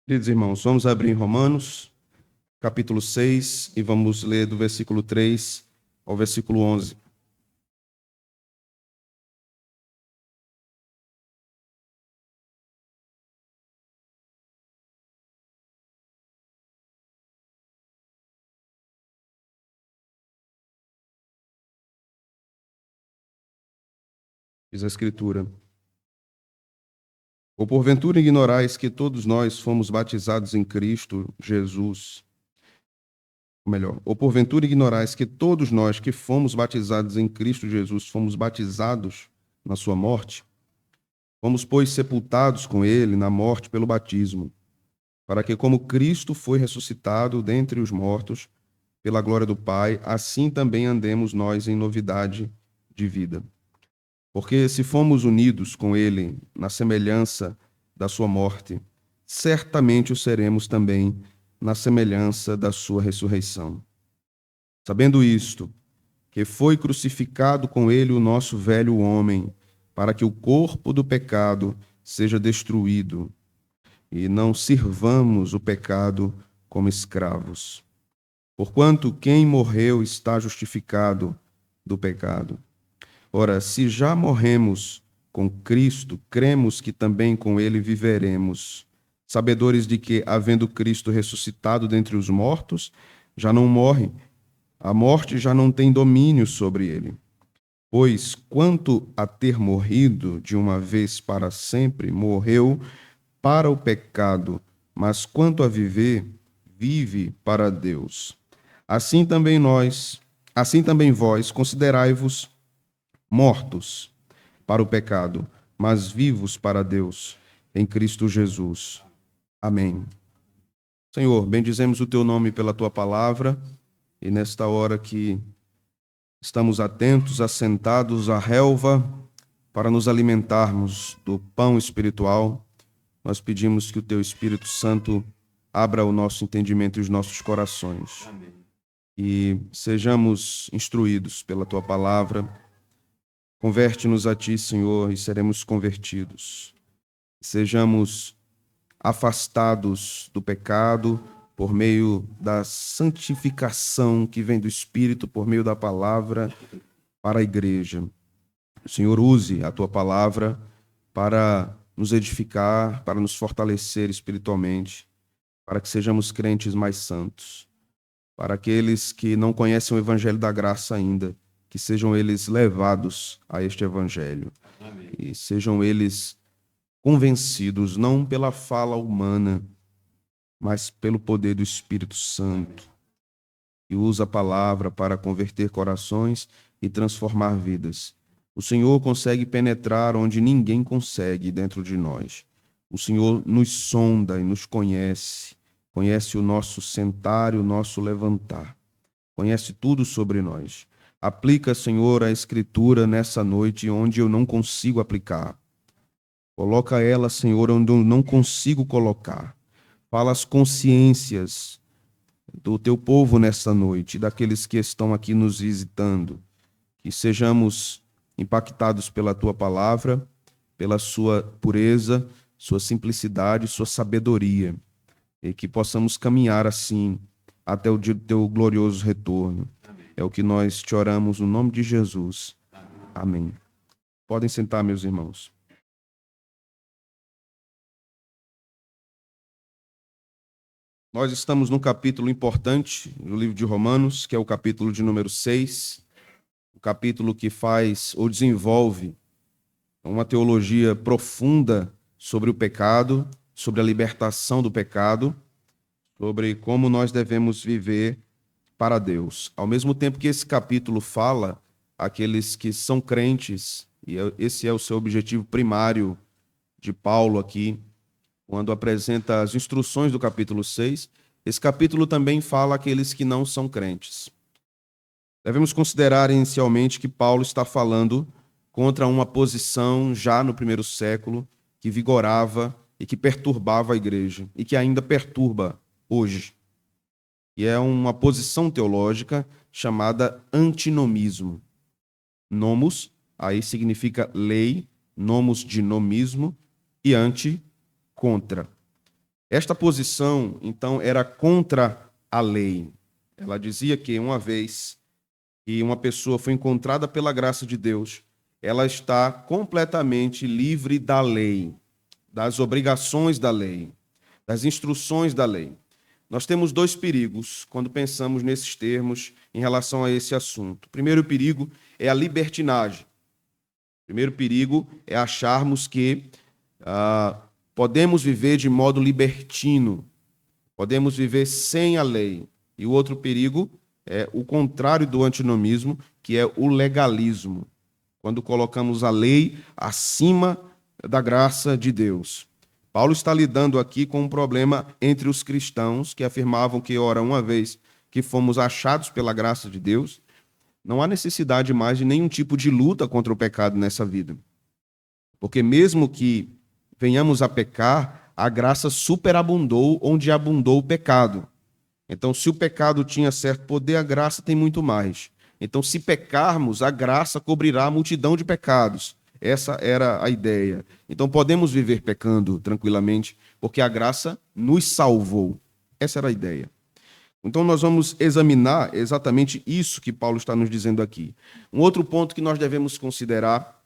Queridos irmãos, vamos abrir em Romanos, capítulo 6, e vamos ler do versículo 3 ao versículo 11. Diz a Escritura: Ou porventura ignorais que todos nós fomos batizados em Cristo Jesus, ou melhor, ou porventura ignorais que todos nós que fomos batizados em Cristo Jesus fomos batizados na sua morte? Fomos, pois, sepultados com ele na morte pelo batismo, para que, como Cristo foi ressuscitado dentre os mortos, pela glória do Pai, assim também andemos nós em novidade de vida. Porque se fomos unidos com ele na semelhança da sua morte, certamente o seremos também na semelhança da sua ressurreição. Sabendo isto, que foi crucificado com ele o nosso velho homem, para que o corpo do pecado seja destruído, e não sirvamos o pecado como escravos. Porquanto quem morreu está justificado do pecado. Ora, se já morremos com Cristo, cremos que também com ele viveremos, sabedores de que, havendo Cristo ressuscitado dentre os mortos, já não morre, a morte já não tem domínio sobre ele. Pois, quanto a ter morrido de uma vez para sempre, morreu para o pecado, mas quanto a viver, vive para Deus. Assim também vós, considerai-vos mortos para o pecado, mas vivos para Deus, em Cristo Jesus. Amém. Senhor, bendizemos o teu nome pela tua palavra, e nesta hora que estamos atentos, assentados à relva, para nos alimentarmos do pão espiritual, nós pedimos que o teu Espírito Santo abra o nosso entendimento e os nossos corações. Amém. E sejamos instruídos pela tua palavra. Converte-nos a ti, Senhor, e seremos convertidos. Sejamos afastados do pecado por meio da santificação que vem do Espírito, por meio da palavra, para a igreja. O Senhor use a tua palavra para nos edificar, para nos fortalecer espiritualmente, para que sejamos crentes mais santos. Para aqueles que não conhecem o evangelho da graça ainda, que sejam eles levados a este evangelho. Amém. E sejam eles convencidos não pela fala humana, mas pelo poder do Espírito Santo, que usa a palavra para converter corações e transformar vidas. O Senhor consegue penetrar onde ninguém consegue dentro de nós. O Senhor nos sonda e nos conhece, conhece o nosso sentar e o nosso levantar, conhece tudo sobre nós. Aplica, Senhor, a Escritura nessa noite onde eu não consigo aplicar. Coloca ela, Senhor, onde eu não consigo colocar. Fala as consciências do teu povo nessa noite, daqueles que estão aqui nos visitando. Que sejamos impactados pela tua palavra, pela sua pureza, sua simplicidade, sua sabedoria. E que possamos caminhar assim até o dia do teu glorioso retorno. É o que nós te oramos no nome de Jesus. Amém. Podem sentar, meus irmãos. Nós estamos num capítulo importante do livro de Romanos, que é o capítulo de número 6, o capítulo que faz ou desenvolve uma teologia profunda sobre o pecado, sobre a libertação do pecado, sobre como nós devemos viver para Deus. Ao mesmo tempo que esse capítulo fala àqueles que são crentes, e esse é o seu objetivo primário de Paulo aqui, quando apresenta as instruções do capítulo 6, esse capítulo também fala àqueles que não são crentes. Devemos considerar inicialmente que Paulo está falando contra uma posição já no primeiro século que vigorava e que perturbava a igreja e que ainda perturba hoje. E é uma posição teológica chamada antinomismo. Nomos, aí significa lei, nomos de nomismo, e anti, contra. Esta posição, então, era contra a lei. Ela dizia que uma vez que uma pessoa foi encontrada pela graça de Deus, ela está completamente livre da lei, das obrigações da lei, das instruções da lei. Nós temos dois perigos quando pensamos nesses termos em relação a esse assunto. O primeiro perigo é a libertinagem. O primeiro perigo é acharmos que podemos viver de modo libertino, podemos viver sem a lei. E o outro perigo é o contrário do antinomismo, que é o legalismo, quando colocamos a lei acima da graça de Deus. Paulo está lidando aqui com um problema entre os cristãos que afirmavam que, ora, uma vez que fomos achados pela graça de Deus, não há necessidade mais de nenhum tipo de luta contra o pecado nessa vida. Porque mesmo que venhamos a pecar, a graça superabundou onde abundou o pecado. Então, se o pecado tinha certo poder, a graça tem muito mais. Então, se pecarmos, a graça cobrirá a multidão de pecados. Essa era a ideia. Então, podemos viver pecando tranquilamente, porque a graça nos salvou. Essa era a ideia. Então, nós vamos examinar exatamente isso que Paulo está nos dizendo aqui. Um outro ponto que nós devemos considerar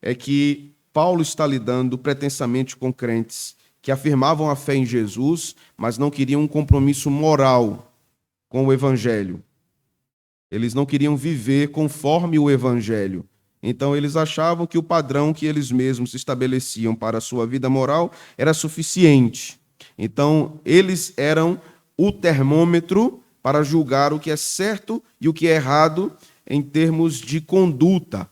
é que Paulo está lidando pretensamente com crentes que afirmavam a fé em Jesus, mas não queriam um compromisso moral com o Evangelho. Eles não queriam viver conforme o Evangelho. Então, eles achavam que o padrão que eles mesmos estabeleciam para a sua vida moral era suficiente. Então, eles eram o termômetro para julgar o que é certo e o que é errado em termos de conduta.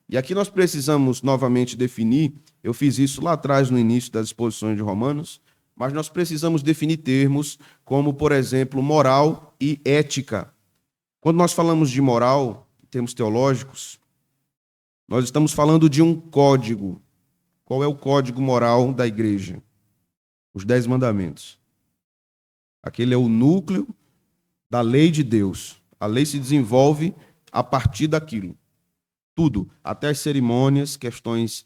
E aqui nós precisamos novamente definir, eu fiz isso lá atrás no início das exposições de Romanos, mas nós precisamos definir termos como, por exemplo, moral e ética. Quando nós falamos de moral, em termos teológicos, nós estamos falando de um código. Qual é o código moral da igreja? Os 10 mandamentos. Aquele é o núcleo da lei de Deus. A lei se desenvolve a partir daquilo. Tudo, até as cerimônias, questões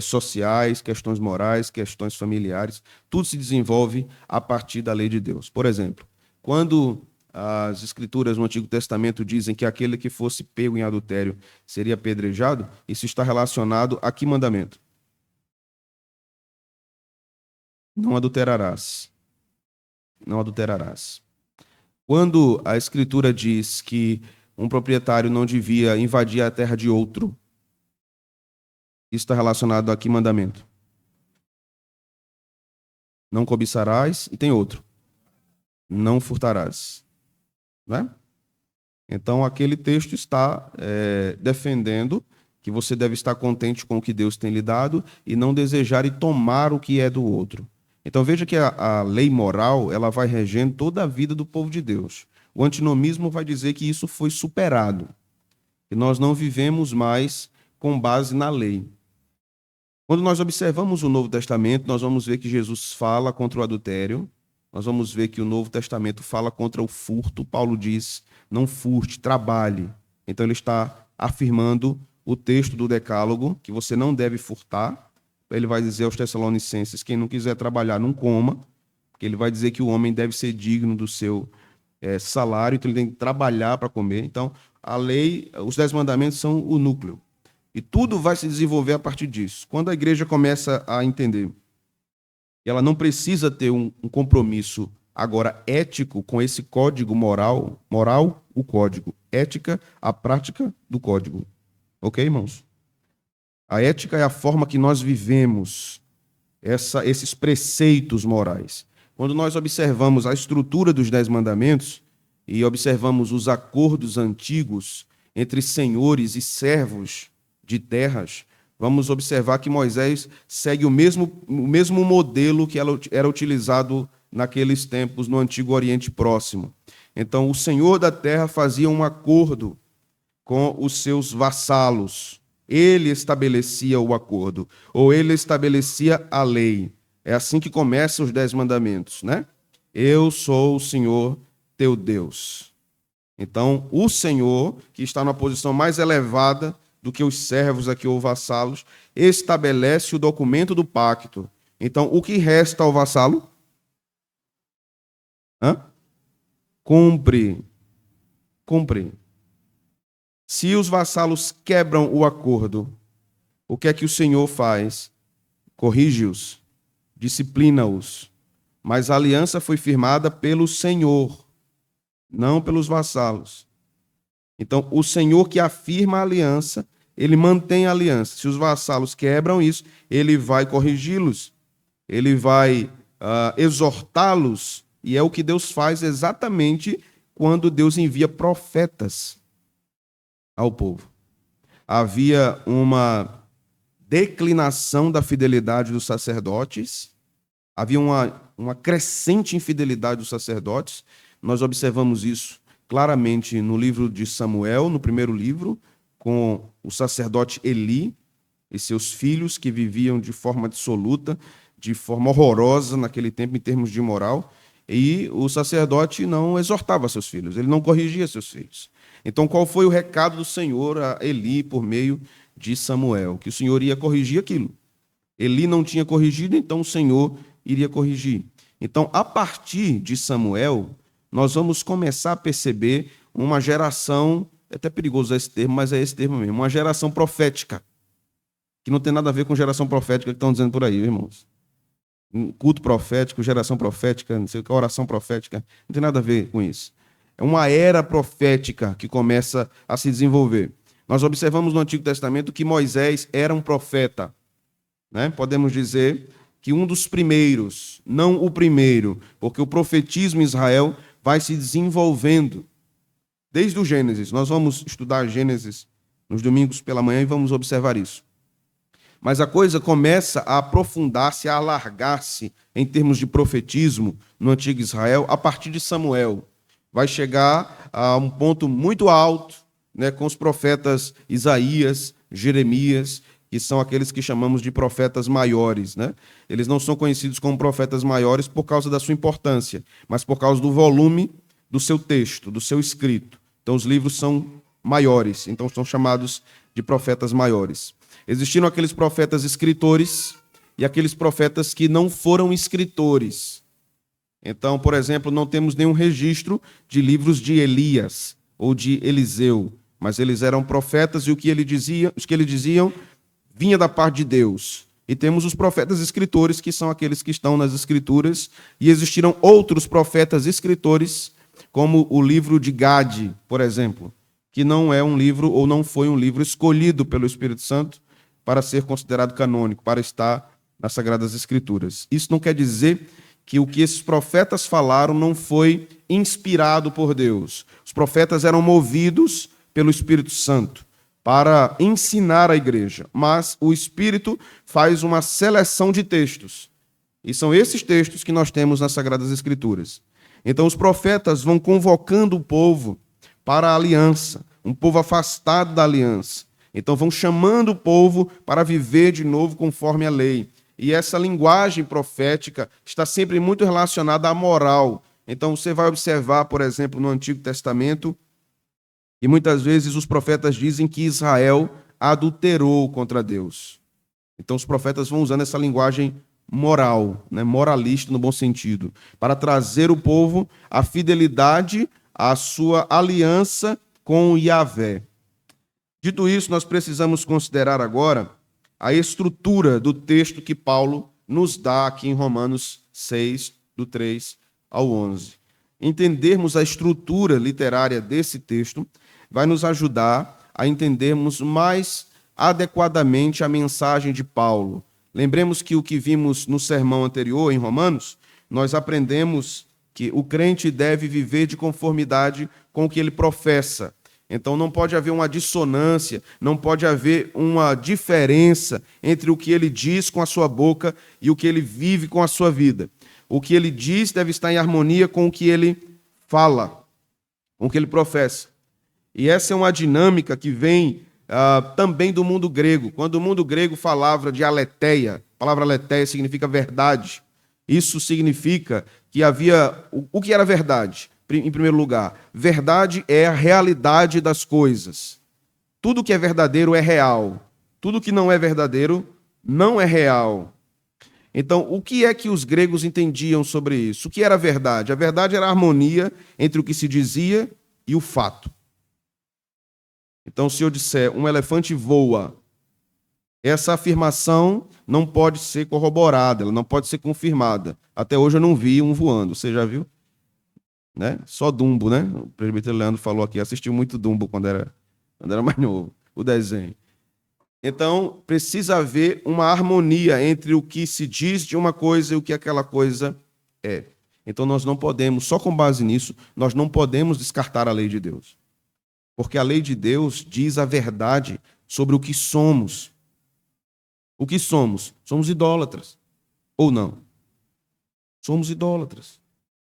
sociais, questões morais, questões familiares, tudo se desenvolve a partir da lei de Deus. Por exemplo, quando as escrituras no Antigo Testamento dizem que aquele que fosse pego em adultério seria apedrejado, isso está relacionado a que mandamento? Não adulterarás. Não adulterarás. Quando a Escritura diz que um proprietário não devia invadir a terra de outro, isso está relacionado a que mandamento? Não cobiçarás, e tem outro. Não furtarás. Né? Então, aquele texto está defendendo que você deve estar contente com o que Deus tem lhe dado e não desejar e tomar o que é do outro. Então, veja que a lei moral ela vai regendo toda a vida do povo de Deus. O antinomismo vai dizer que isso foi superado, que nós não vivemos mais com base na lei. Quando nós observamos o Novo Testamento, nós vamos ver que Jesus fala contra o adultério, nós vamos ver que o Novo Testamento fala contra o furto. Paulo diz, não furte, trabalhe. Então ele está afirmando o texto do Decálogo, que você não deve furtar. Ele vai dizer aos Tessalonicenses, quem não quiser trabalhar, não coma, porque ele vai dizer que o homem deve ser digno do seu salário, então ele tem que trabalhar para comer. Então, a lei, os 10 mandamentos são o núcleo. E tudo vai se desenvolver a partir disso. Quando a igreja começa a entender que ela não precisa ter um compromisso agora ético com esse código moral, o código, ética, a prática do código. Ok, irmãos? A ética é a forma que nós vivemos esses preceitos morais. Quando nós observamos a estrutura dos 10 mandamentos e observamos os acordos antigos entre senhores e servos de terras, vamos observar que Moisés segue o mesmo modelo que era utilizado naqueles tempos no Antigo Oriente Próximo. Então, o senhor da terra fazia um acordo com os seus vassalos. Ele estabelecia o acordo, ou ele estabelecia a lei. É assim que começam os 10 mandamentos, né? Eu sou o Senhor teu Deus. Então, o Senhor, que está numa posição mais elevada do que os servos aqui ou vassalos, estabelece o documento do pacto. Então, o que resta ao vassalo? Hã? Cumpre. Cumpre. Se os vassalos quebram o acordo, o que é que o Senhor faz? Corrige-os, disciplina-os. Mas a aliança foi firmada pelo Senhor, não pelos vassalos. Então, o Senhor que afirma a aliança, ele mantém a aliança. Se os vassalos quebram isso, ele vai corrigi-los, ele vai exortá-los, e é o que Deus faz exatamente quando Deus envia profetas ao povo. Havia uma declinação da fidelidade dos sacerdotes, havia uma crescente infidelidade dos sacerdotes. Nós observamos isso claramente no livro de Samuel, no primeiro livro, com o sacerdote Eli e seus filhos que viviam de forma dissoluta, de forma horrorosa naquele tempo em termos de moral, e o sacerdote não exortava seus filhos, ele não corrigia seus filhos. Então, qual foi o recado do Senhor a Eli por meio de Samuel? Que o Senhor ia corrigir aquilo. Eli não tinha corrigido, então o Senhor iria corrigir. Então, a partir de Samuel, nós vamos começar a perceber uma geração, é até perigoso esse termo, mas é esse termo mesmo, uma geração profética, que não tem nada a ver com geração profética que estão dizendo por aí, irmãos. Culto profético, geração profética, não sei o que, oração profética, não tem nada a ver com isso. É uma era profética que começa a se desenvolver. Nós observamos no Antigo Testamento que Moisés era um profeta, né? Podemos dizer que um dos primeiros, não o primeiro, porque o profetismo em Israel vai se desenvolvendo desde o Gênesis. Nós vamos estudar Gênesis nos domingos pela manhã e vamos observar isso. Mas a coisa começa a aprofundar-se, a alargar-se em termos de profetismo no Antigo Israel a partir de Samuel. Vai chegar a um ponto muito alto, né, com os profetas Isaías, Jeremias, que são aqueles que chamamos de profetas maiores, né? Eles não são conhecidos como profetas maiores por causa da sua importância, mas por causa do volume do seu texto, do seu escrito. Então, os livros são maiores, então são chamados de profetas maiores. Existiram aqueles profetas escritores e aqueles profetas que não foram escritores. Então, por exemplo, não temos nenhum registro de livros de Elias ou de Eliseu, mas eles eram profetas e os que eles diziam vinha da parte de Deus. E temos os profetas escritores, que são aqueles que estão nas Escrituras, e existiram outros profetas escritores, como o livro de Gade, por exemplo, que não é um livro ou não foi um livro escolhido pelo Espírito Santo para ser considerado canônico, para estar nas Sagradas Escrituras. Isso não quer dizer que o que esses profetas falaram não foi inspirado por Deus. Os profetas eram movidos pelo Espírito Santo para ensinar a igreja, mas o Espírito faz uma seleção de textos. E são esses textos que nós temos nas Sagradas Escrituras. Então os profetas vão convocando o povo para a aliança, um povo afastado da aliança. Então vão chamando o povo para viver de novo conforme a lei. E essa linguagem profética está sempre muito relacionada à moral. Então você vai observar, por exemplo, no Antigo Testamento, e muitas vezes os profetas dizem que Israel adulterou contra Deus. Então os profetas vão usando essa linguagem moral, né, moralista no bom sentido, para trazer o povo à fidelidade à sua aliança com Yahvé. Dito isso, nós precisamos considerar agora a estrutura do texto que Paulo nos dá aqui em Romanos 6, do 3 ao 11. Entendermos a estrutura literária desse texto vai nos ajudar a entendermos mais adequadamente a mensagem de Paulo. Lembremos que o que vimos no sermão anterior, em Romanos, nós aprendemos que o crente deve viver de conformidade com o que ele professa. Então não pode haver uma dissonância, não pode haver uma diferença entre o que ele diz com a sua boca e o que ele vive com a sua vida. O que ele diz deve estar em harmonia com o que ele fala, com o que ele professa. E essa é uma dinâmica que vem também do mundo grego. Quando o mundo grego falava de aletheia, a palavra aletheia significa verdade. Isso significa que havia... O que era verdade? Em primeiro lugar, verdade é a realidade das coisas. Tudo que é verdadeiro é real. Tudo que não é verdadeiro não é real. Então, o que é que os gregos entendiam sobre isso? O que era a verdade? A verdade era a harmonia entre o que se dizia e o fato. Então, se eu disser um elefante voa, essa afirmação não pode ser corroborada, ela não pode ser confirmada. Até hoje eu não vi um voando. Você já viu? Né? Só Dumbo, né? O presbítero Leandro falou aqui, assistiu muito Dumbo quando era mais novo, o desenho. Então, precisa haver uma harmonia entre o que se diz de uma coisa e o que aquela coisa é. Então, nós não podemos, só com base nisso, nós não podemos descartar a lei de Deus. Porque a lei de Deus diz a verdade sobre o que somos. O que somos? Somos idólatras. Ou não? Somos idólatras.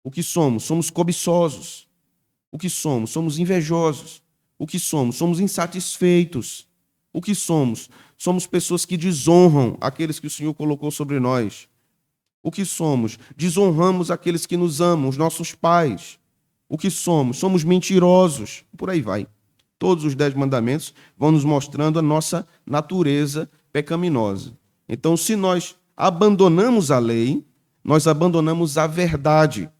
O que somos? Somos cobiçosos. O que somos? Somos invejosos. O que somos? Somos insatisfeitos. O que somos? Somos pessoas que desonram aqueles que o Senhor colocou sobre nós. O que somos? Desonramos aqueles que nos amam, os nossos pais. O que somos? Somos mentirosos. Por aí vai. Todos os 10 mandamentos vão nos mostrando a nossa natureza pecaminosa. Então, se nós abandonamos a lei, nós abandonamos a verdade.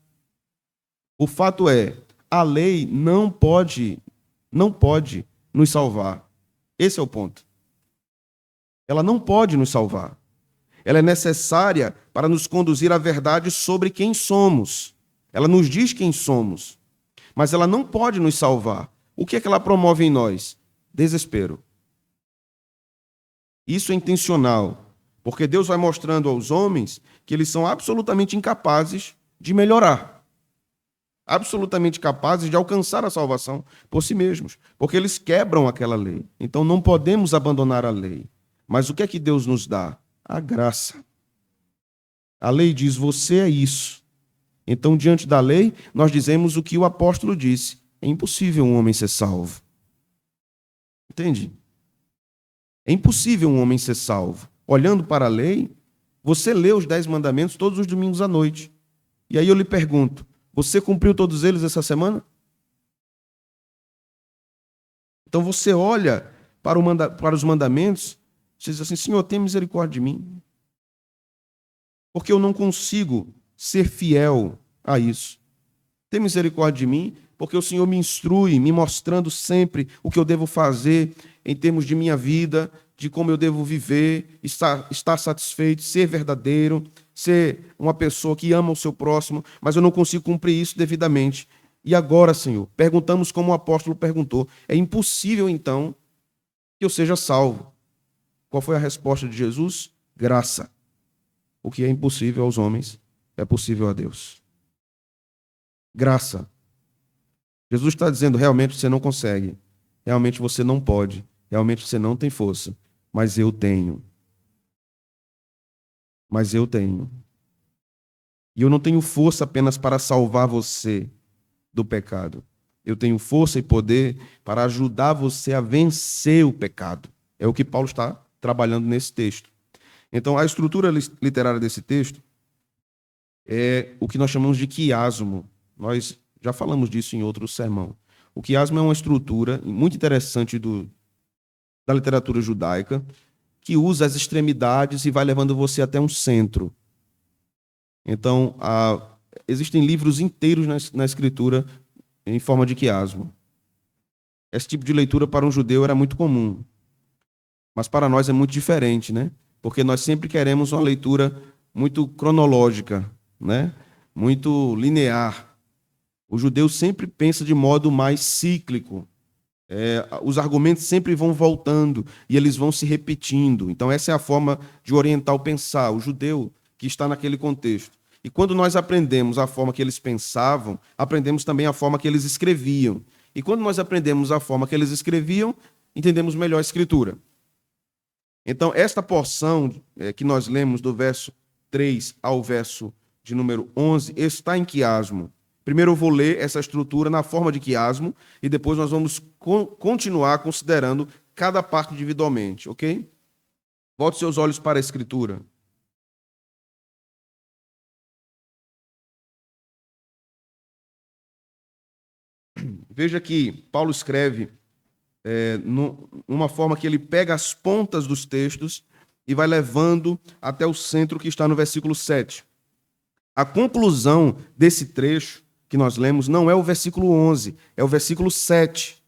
O fato é, a lei não pode nos salvar. Esse é o ponto. Ela não pode nos salvar. Ela é necessária para nos conduzir à verdade sobre quem somos. Ela nos diz quem somos. Mas ela não pode nos salvar. O que é que ela promove em nós? Desespero. Isso é intencional, porque Deus vai mostrando aos homens que eles são absolutamente incapazes de melhorar. Absolutamente capazes de alcançar a salvação por si mesmos, porque eles quebram aquela lei. Então não podemos abandonar a lei. Mas o que é que Deus nos dá? A graça. A lei diz, você é isso. Então, diante da lei, nós dizemos o que o apóstolo disse. É impossível um homem ser salvo. Entende? É impossível um homem ser salvo. Olhando para a lei, você lê os 10 mandamentos todos os domingos à noite. E aí eu lhe pergunto, você cumpriu todos eles essa semana? Então você olha para os mandamentos, você diz assim, Senhor, tem misericórdia de mim. Porque eu não consigo ser fiel a isso. Tem misericórdia de mim, porque o Senhor me instrui, me mostrando sempre o que eu devo fazer em termos de minha vida, de como eu devo viver, estar satisfeito, ser verdadeiro, ser uma pessoa que ama o seu próximo, mas eu não consigo cumprir isso devidamente. E agora, Senhor, perguntamos como o apóstolo perguntou, é impossível, então, que eu seja salvo. Qual foi a resposta de Jesus? Graça. O que é impossível aos homens é possível a Deus. Graça. Jesus está dizendo, realmente você não consegue, realmente você não pode, realmente você não tem força, mas eu tenho. Mas eu tenho. E eu não tenho força apenas para salvar você do pecado. Eu tenho força e poder para ajudar você a vencer o pecado. É o que Paulo está trabalhando nesse texto. Então, a estrutura literária desse texto é o que nós chamamos de quiasmo. Nós já falamos disso em outro sermão. O quiasmo é uma estrutura muito interessante da literatura judaica que usa as extremidades e vai levando você até um centro. Então, existem livros inteiros na escritura em forma de quiasmo. Esse tipo de leitura para um judeu era muito comum. Mas para nós é muito diferente, né? Porque nós sempre queremos uma leitura muito cronológica, né? Muito linear. O judeu sempre pensa de modo mais cíclico. Os argumentos sempre vão voltando e eles vão se repetindo. Então, essa é a forma de orientar o pensar, o judeu que está naquele contexto. E quando nós aprendemos a forma que eles pensavam, aprendemos também a forma que eles escreviam. E quando nós aprendemos a forma que eles escreviam, entendemos melhor a Escritura. Então, esta porção que nós lemos do verso 3 ao verso de número 11 está em quiasmo. Primeiro eu vou ler essa estrutura na forma de quiasmo e depois nós vamos continuar considerando cada parte individualmente, ok? Volte seus olhos para a Escritura. Veja que Paulo escreve numa forma que ele pega as pontas dos textos e vai levando até o centro que está no versículo 7. A conclusão desse trecho que nós lemos não é o versículo 11, é o versículo 7.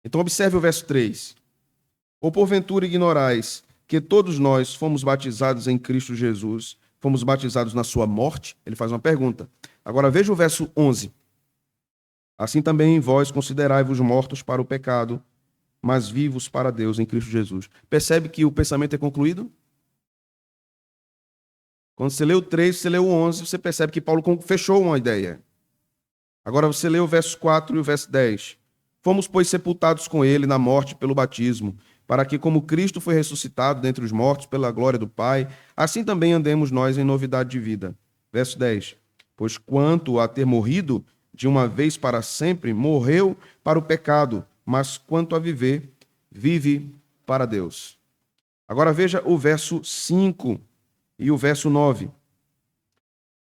Então observe o verso 3. Ou porventura ignorais que todos nós fomos batizados em Cristo Jesus, fomos batizados na sua morte? Ele faz uma pergunta. Agora veja o verso 11. Assim também vós considerai-vos mortos para o pecado, mas vivos para Deus em Cristo Jesus. Percebe que o pensamento é concluído? Quando você lê o 3, você lê o 11, você percebe que Paulo fechou uma ideia. Agora você lê o verso 4 e o verso 10. Fomos, pois, sepultados com ele na morte pelo batismo, para que, como Cristo foi ressuscitado dentre os mortos pela glória do Pai, assim também andemos nós em novidade de vida. Verso 10. Pois quanto a ter morrido de uma vez para sempre, morreu para o pecado, mas quanto a viver, vive para Deus. Agora veja o verso 5 e o verso 9.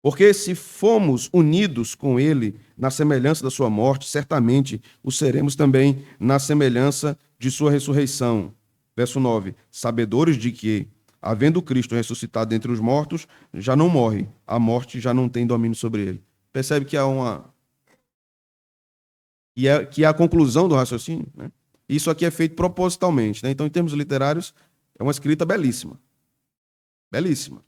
Porque se fomos unidos com ele na semelhança da sua morte, certamente o seremos também na semelhança de sua ressurreição. Verso 9. Sabedores de que, havendo Cristo ressuscitado dentre os mortos, já não morre, a morte já não tem domínio sobre ele. Percebe que há que é a conclusão do raciocínio, né? Isso aqui é feito propositalmente, né? Então, em termos literários, é uma escrita belíssima. Belíssima.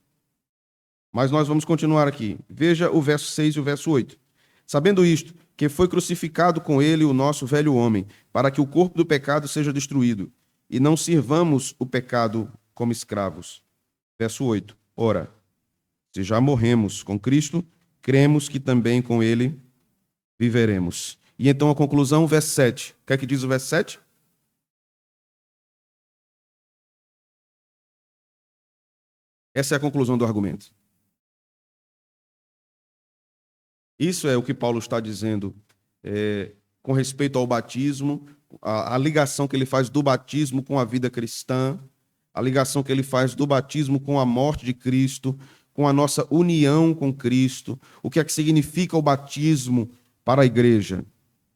Mas nós vamos continuar aqui. Veja o verso 6 e o verso 8. Sabendo isto, que foi crucificado com ele o nosso velho homem, para que o corpo do pecado seja destruído, e não sirvamos o pecado como escravos. Verso 8. Ora, se já morremos com Cristo, cremos que também com ele viveremos. E então a conclusão, verso 7. O que é que diz o verso 7? Essa é a conclusão do argumento. Isso é o que Paulo está dizendo com respeito ao batismo, a ligação que ele faz do batismo com a vida cristã, a ligação que ele faz do batismo com a morte de Cristo, com a nossa união com Cristo. O que é que significa o batismo para a igreja?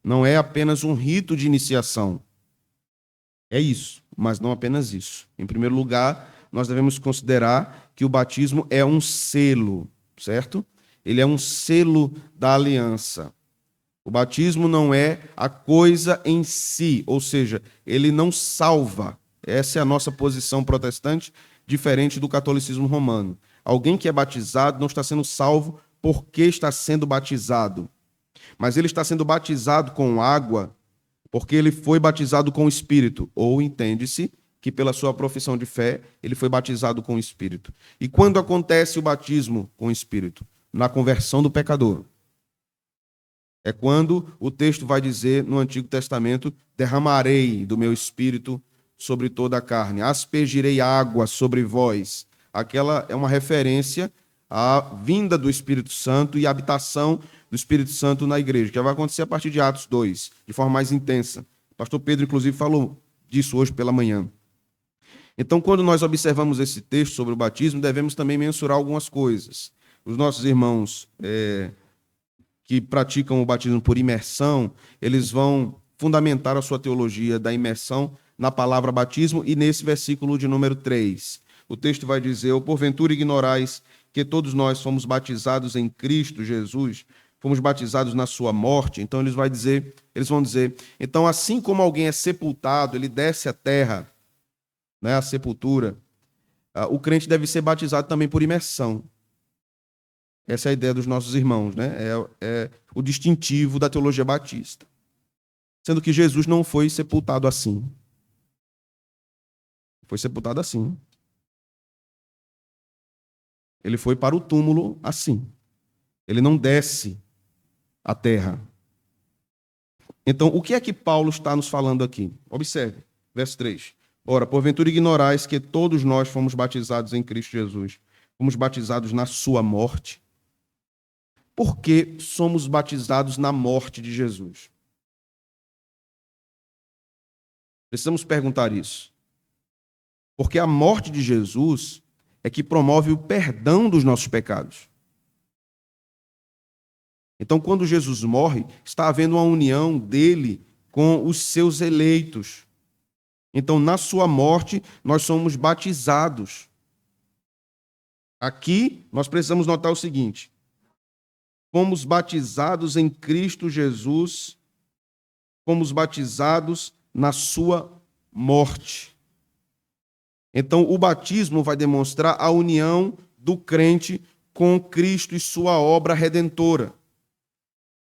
Não é apenas um rito de iniciação. É isso, mas não apenas isso. Em primeiro lugar, nós devemos considerar que o batismo é um selo, certo? Ele é um selo da aliança. O batismo não é a coisa em si, ou seja, ele não salva. Essa é a nossa posição protestante, diferente do catolicismo romano. Alguém que é batizado não está sendo salvo porque está sendo batizado, mas ele está sendo batizado com água porque ele foi batizado com o Espírito, ou entende-se que pela sua profissão de fé ele foi batizado com o Espírito. E quando acontece o batismo com o Espírito? Na conversão do pecador. É quando o texto vai dizer no Antigo Testamento: derramarei do meu Espírito sobre toda a carne, aspergirei água sobre vós. Aquela é uma referência à vinda do Espírito Santo e à habitação do Espírito Santo na igreja, que vai acontecer a partir de Atos 2, de forma mais intensa. O pastor Pedro, inclusive, falou disso hoje pela manhã. Então, quando nós observamos esse texto sobre o batismo, devemos também mensurar algumas coisas. Os nossos irmãos que praticam o batismo por imersão, eles vão fundamentar a sua teologia da imersão na palavra batismo e nesse versículo de número 3. O texto vai dizer: ou porventura ignorais que todos nós fomos batizados em Cristo Jesus, fomos batizados na sua morte. Então eles vão dizer, então assim como alguém é sepultado, ele desce à terra, né, a sepultura, o crente deve ser batizado também por imersão. Essa é a ideia dos nossos irmãos, né? É o distintivo da teologia batista. Sendo que Jesus não foi sepultado assim. Foi sepultado assim. Ele foi para o túmulo assim. Ele não desce à terra. Então, o que é que Paulo está nos falando aqui? Observe, verso 3. Ora, porventura ignorais que todos nós fomos batizados em Cristo Jesus. Fomos batizados na sua morte. Por que somos batizados na morte de Jesus? Precisamos perguntar isso. Porque a morte de Jesus é que promove o perdão dos nossos pecados. Então, quando Jesus morre, está havendo uma união dele com os seus eleitos. Então, na sua morte, nós somos batizados. Aqui, nós precisamos notar o seguinte: fomos batizados em Cristo Jesus, fomos batizados na sua morte. Então, o batismo vai demonstrar a união do crente com Cristo e sua obra redentora.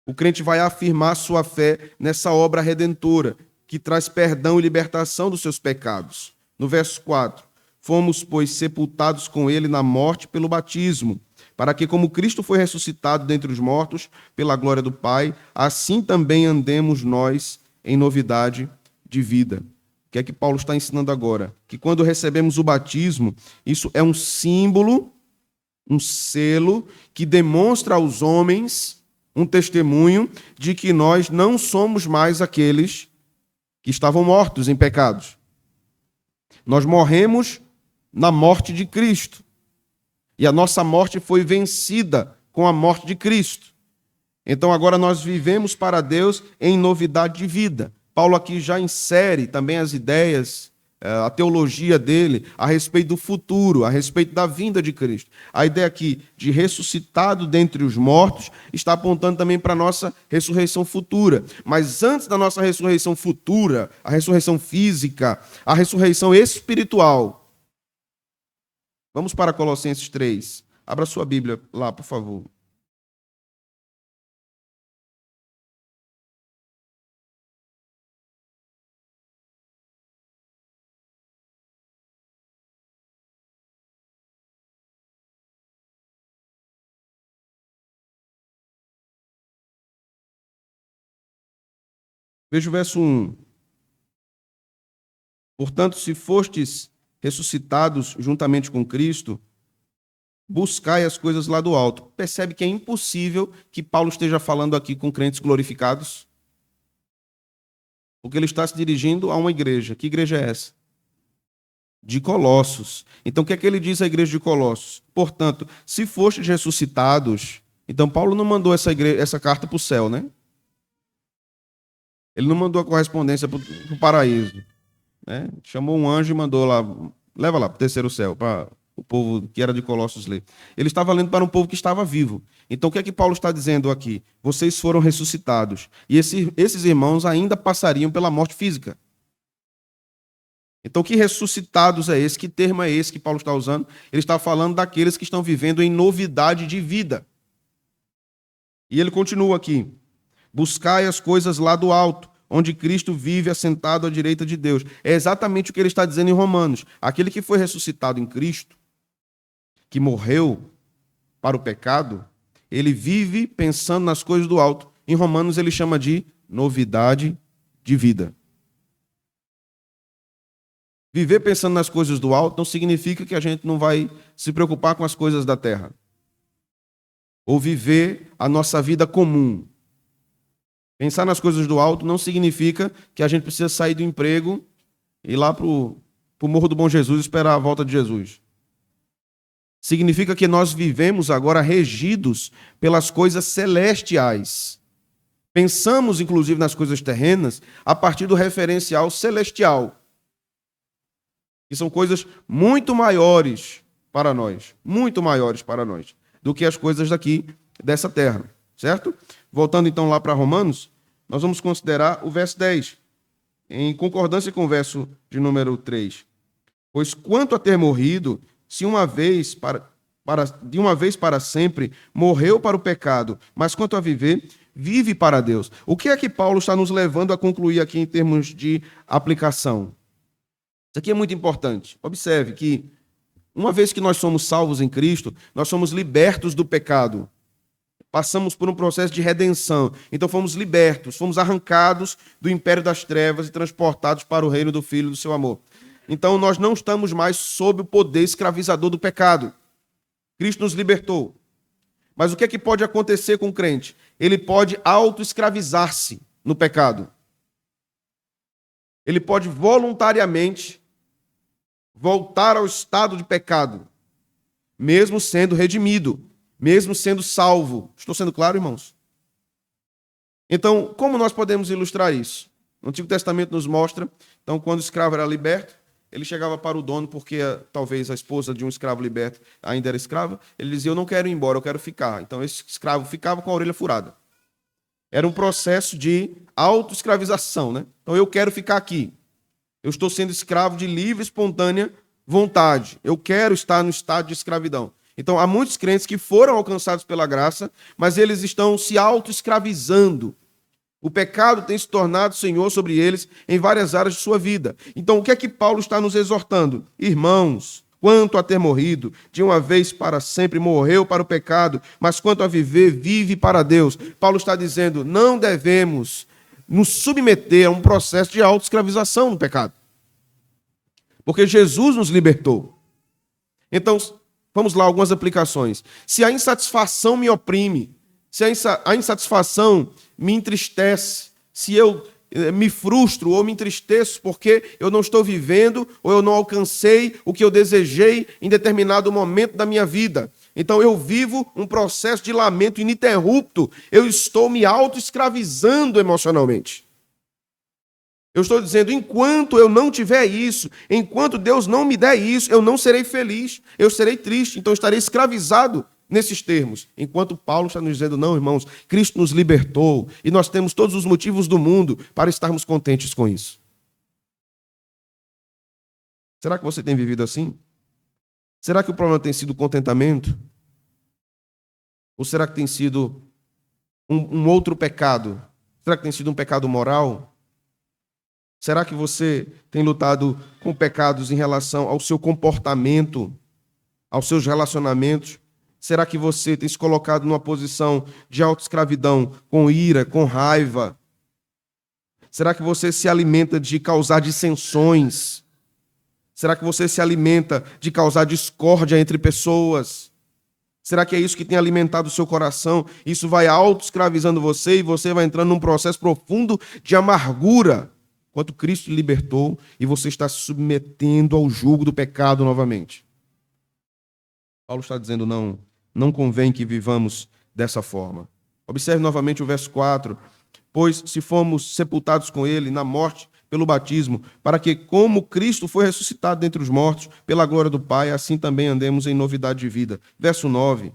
O crente vai afirmar sua fé nessa obra redentora, que traz perdão e libertação dos seus pecados. No verso 4, fomos, pois, sepultados com ele na morte pelo batismo, para que, como Cristo foi ressuscitado dentre os mortos, pela glória do Pai, assim também andemos nós em novidade de vida. O que é que Paulo está ensinando agora? Que quando recebemos o batismo, isso é um símbolo, um selo, que demonstra aos homens um testemunho de que nós não somos mais aqueles que estavam mortos em pecados. Nós morremos na morte de Cristo. E a nossa morte foi vencida com a morte de Cristo. Então agora nós vivemos para Deus em novidade de vida. Paulo aqui já insere também as ideias, a teologia dele a respeito do futuro, a respeito da vinda de Cristo. A ideia aqui de ressuscitado dentre os mortos está apontando também para a nossa ressurreição futura. Mas antes da nossa ressurreição futura, a ressurreição física, a ressurreição espiritual. Vamos para Colossenses 3. Abra sua Bíblia lá, por favor. Veja o verso 1. Portanto, se fostes ressuscitados juntamente com Cristo, buscai as coisas lá do alto. Percebe que é impossível que Paulo esteja falando aqui com crentes glorificados? Porque ele está se dirigindo a uma igreja. Que igreja é essa? De Colossos. Então, o que é que ele diz à igreja de Colossos? Portanto, se fostes ressuscitados... Então, Paulo não mandou essa carta para o céu, né? Ele não mandou a correspondência para o paraíso. Né? Chamou um anjo e mandou lá, leva lá para o terceiro céu, para o povo que era de Colossos ler. Ele estava lendo para um povo que estava vivo. Então, o que é que Paulo está dizendo aqui? Vocês foram ressuscitados. E esses irmãos ainda passariam pela morte física. Então, que ressuscitados é esse? Que termo é esse que Paulo está usando? Ele está falando daqueles que estão vivendo em novidade de vida. E ele continua aqui. Buscai as coisas lá do alto, onde Cristo vive assentado à direita de Deus. É exatamente o que ele está dizendo em Romanos. Aquele que foi ressuscitado em Cristo, que morreu para o pecado, ele vive pensando nas coisas do alto. Em Romanos ele chama de novidade de vida. Viver pensando nas coisas do alto não significa que a gente não vai se preocupar com as coisas da terra. Ou viver a nossa vida comum. Pensar nas coisas do alto não significa que a gente precisa sair do emprego e ir lá para o Morro do Bom Jesus e esperar a volta de Jesus. Significa que nós vivemos agora regidos pelas coisas celestiais. Pensamos, inclusive, nas coisas terrenas a partir do referencial celestial. Que são coisas muito maiores para nós, do que as coisas daqui dessa terra, certo? Voltando então lá para Romanos, nós vamos considerar o verso 10, em concordância com o verso de número 3. Pois quanto a ter morrido, se de uma vez para sempre, morreu para o pecado, mas quanto a viver, vive para Deus. O que é que Paulo está nos levando a concluir aqui em termos de aplicação? Isso aqui é muito importante. Observe que, uma vez que nós somos salvos em Cristo, nós somos libertos do pecado. Passamos por um processo de redenção. Então fomos libertos, fomos arrancados do império das trevas e transportados para o reino do Filho do seu amor. Então nós não estamos mais sob o poder escravizador do pecado. Cristo nos libertou. Mas o que é que pode acontecer com o crente? Ele pode auto-escravizar-se no pecado. Ele pode voluntariamente voltar ao estado de pecado, mesmo sendo redimido, mesmo sendo salvo. Estou sendo claro, irmãos? Então, como nós podemos ilustrar isso? O Antigo Testamento nos mostra, então, quando o escravo era liberto, ele chegava para o dono, porque talvez a esposa de um escravo liberto ainda era escrava, ele dizia, eu não quero ir embora, eu quero ficar. Então, esse escravo ficava com a orelha furada. Era um processo de autoescravização, né? Então, eu quero ficar aqui. Eu estou sendo escravo de livre, espontânea vontade. Eu quero estar no estado de escravidão. Então, há muitos crentes que foram alcançados pela graça, mas eles estão se autoescravizando. O pecado tem se tornado senhor sobre eles em várias áreas de sua vida. Então, o que é que Paulo está nos exortando? Irmãos, quanto a ter morrido, de uma vez para sempre morreu para o pecado, mas quanto a viver, vive para Deus. Paulo está dizendo, não devemos nos submeter a um processo de autoescravização no pecado. Porque Jesus nos libertou. Então, vamos lá, algumas aplicações. Se a insatisfação me oprime, se a insatisfação me entristece, se eu me frustro ou me entristeço porque eu não estou vivendo ou eu não alcancei o que eu desejei em determinado momento da minha vida. Então eu vivo um processo de lamento ininterrupto. Eu estou me autoescravizando emocionalmente. Eu estou dizendo, enquanto eu não tiver isso, enquanto Deus não me der isso, eu não serei feliz, eu serei triste, então eu estarei escravizado nesses termos. Enquanto Paulo está nos dizendo, não, irmãos, Cristo nos libertou e nós temos todos os motivos do mundo para estarmos contentes com isso. Será que você tem vivido assim? Será que o problema tem sido contentamento? Ou será que tem sido um outro pecado? Será que tem sido um pecado moral? Será que você tem lutado com pecados em relação ao seu comportamento, aos seus relacionamentos? Será que você tem se colocado numa posição de autoescravidão, com ira, com raiva? Será que você se alimenta de causar dissensões? Será que você se alimenta de causar discórdia entre pessoas? Será que é isso que tem alimentado o seu coração? Isso vai autoescravizando você e você vai entrando num processo profundo de amargura, enquanto Cristo te libertou e você está se submetendo ao jugo do pecado novamente. Paulo está dizendo, não convém que vivamos dessa forma. Observe novamente o verso 4. Pois se fomos sepultados com ele na morte pelo batismo, para que, como Cristo foi ressuscitado dentre os mortos, pela glória do Pai, assim também andemos em novidade de vida. Verso 9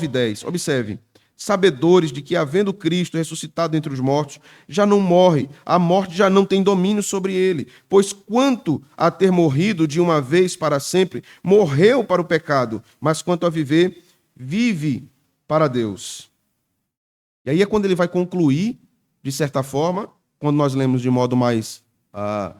e 10. Observe. Sabedores de que, havendo Cristo ressuscitado dentre os mortos, já não morre, a morte já não tem domínio sobre ele, pois quanto a ter morrido de uma vez para sempre, morreu para o pecado, mas quanto a viver, vive para Deus. E aí é quando ele vai concluir, de certa forma, quando nós lemos de modo mais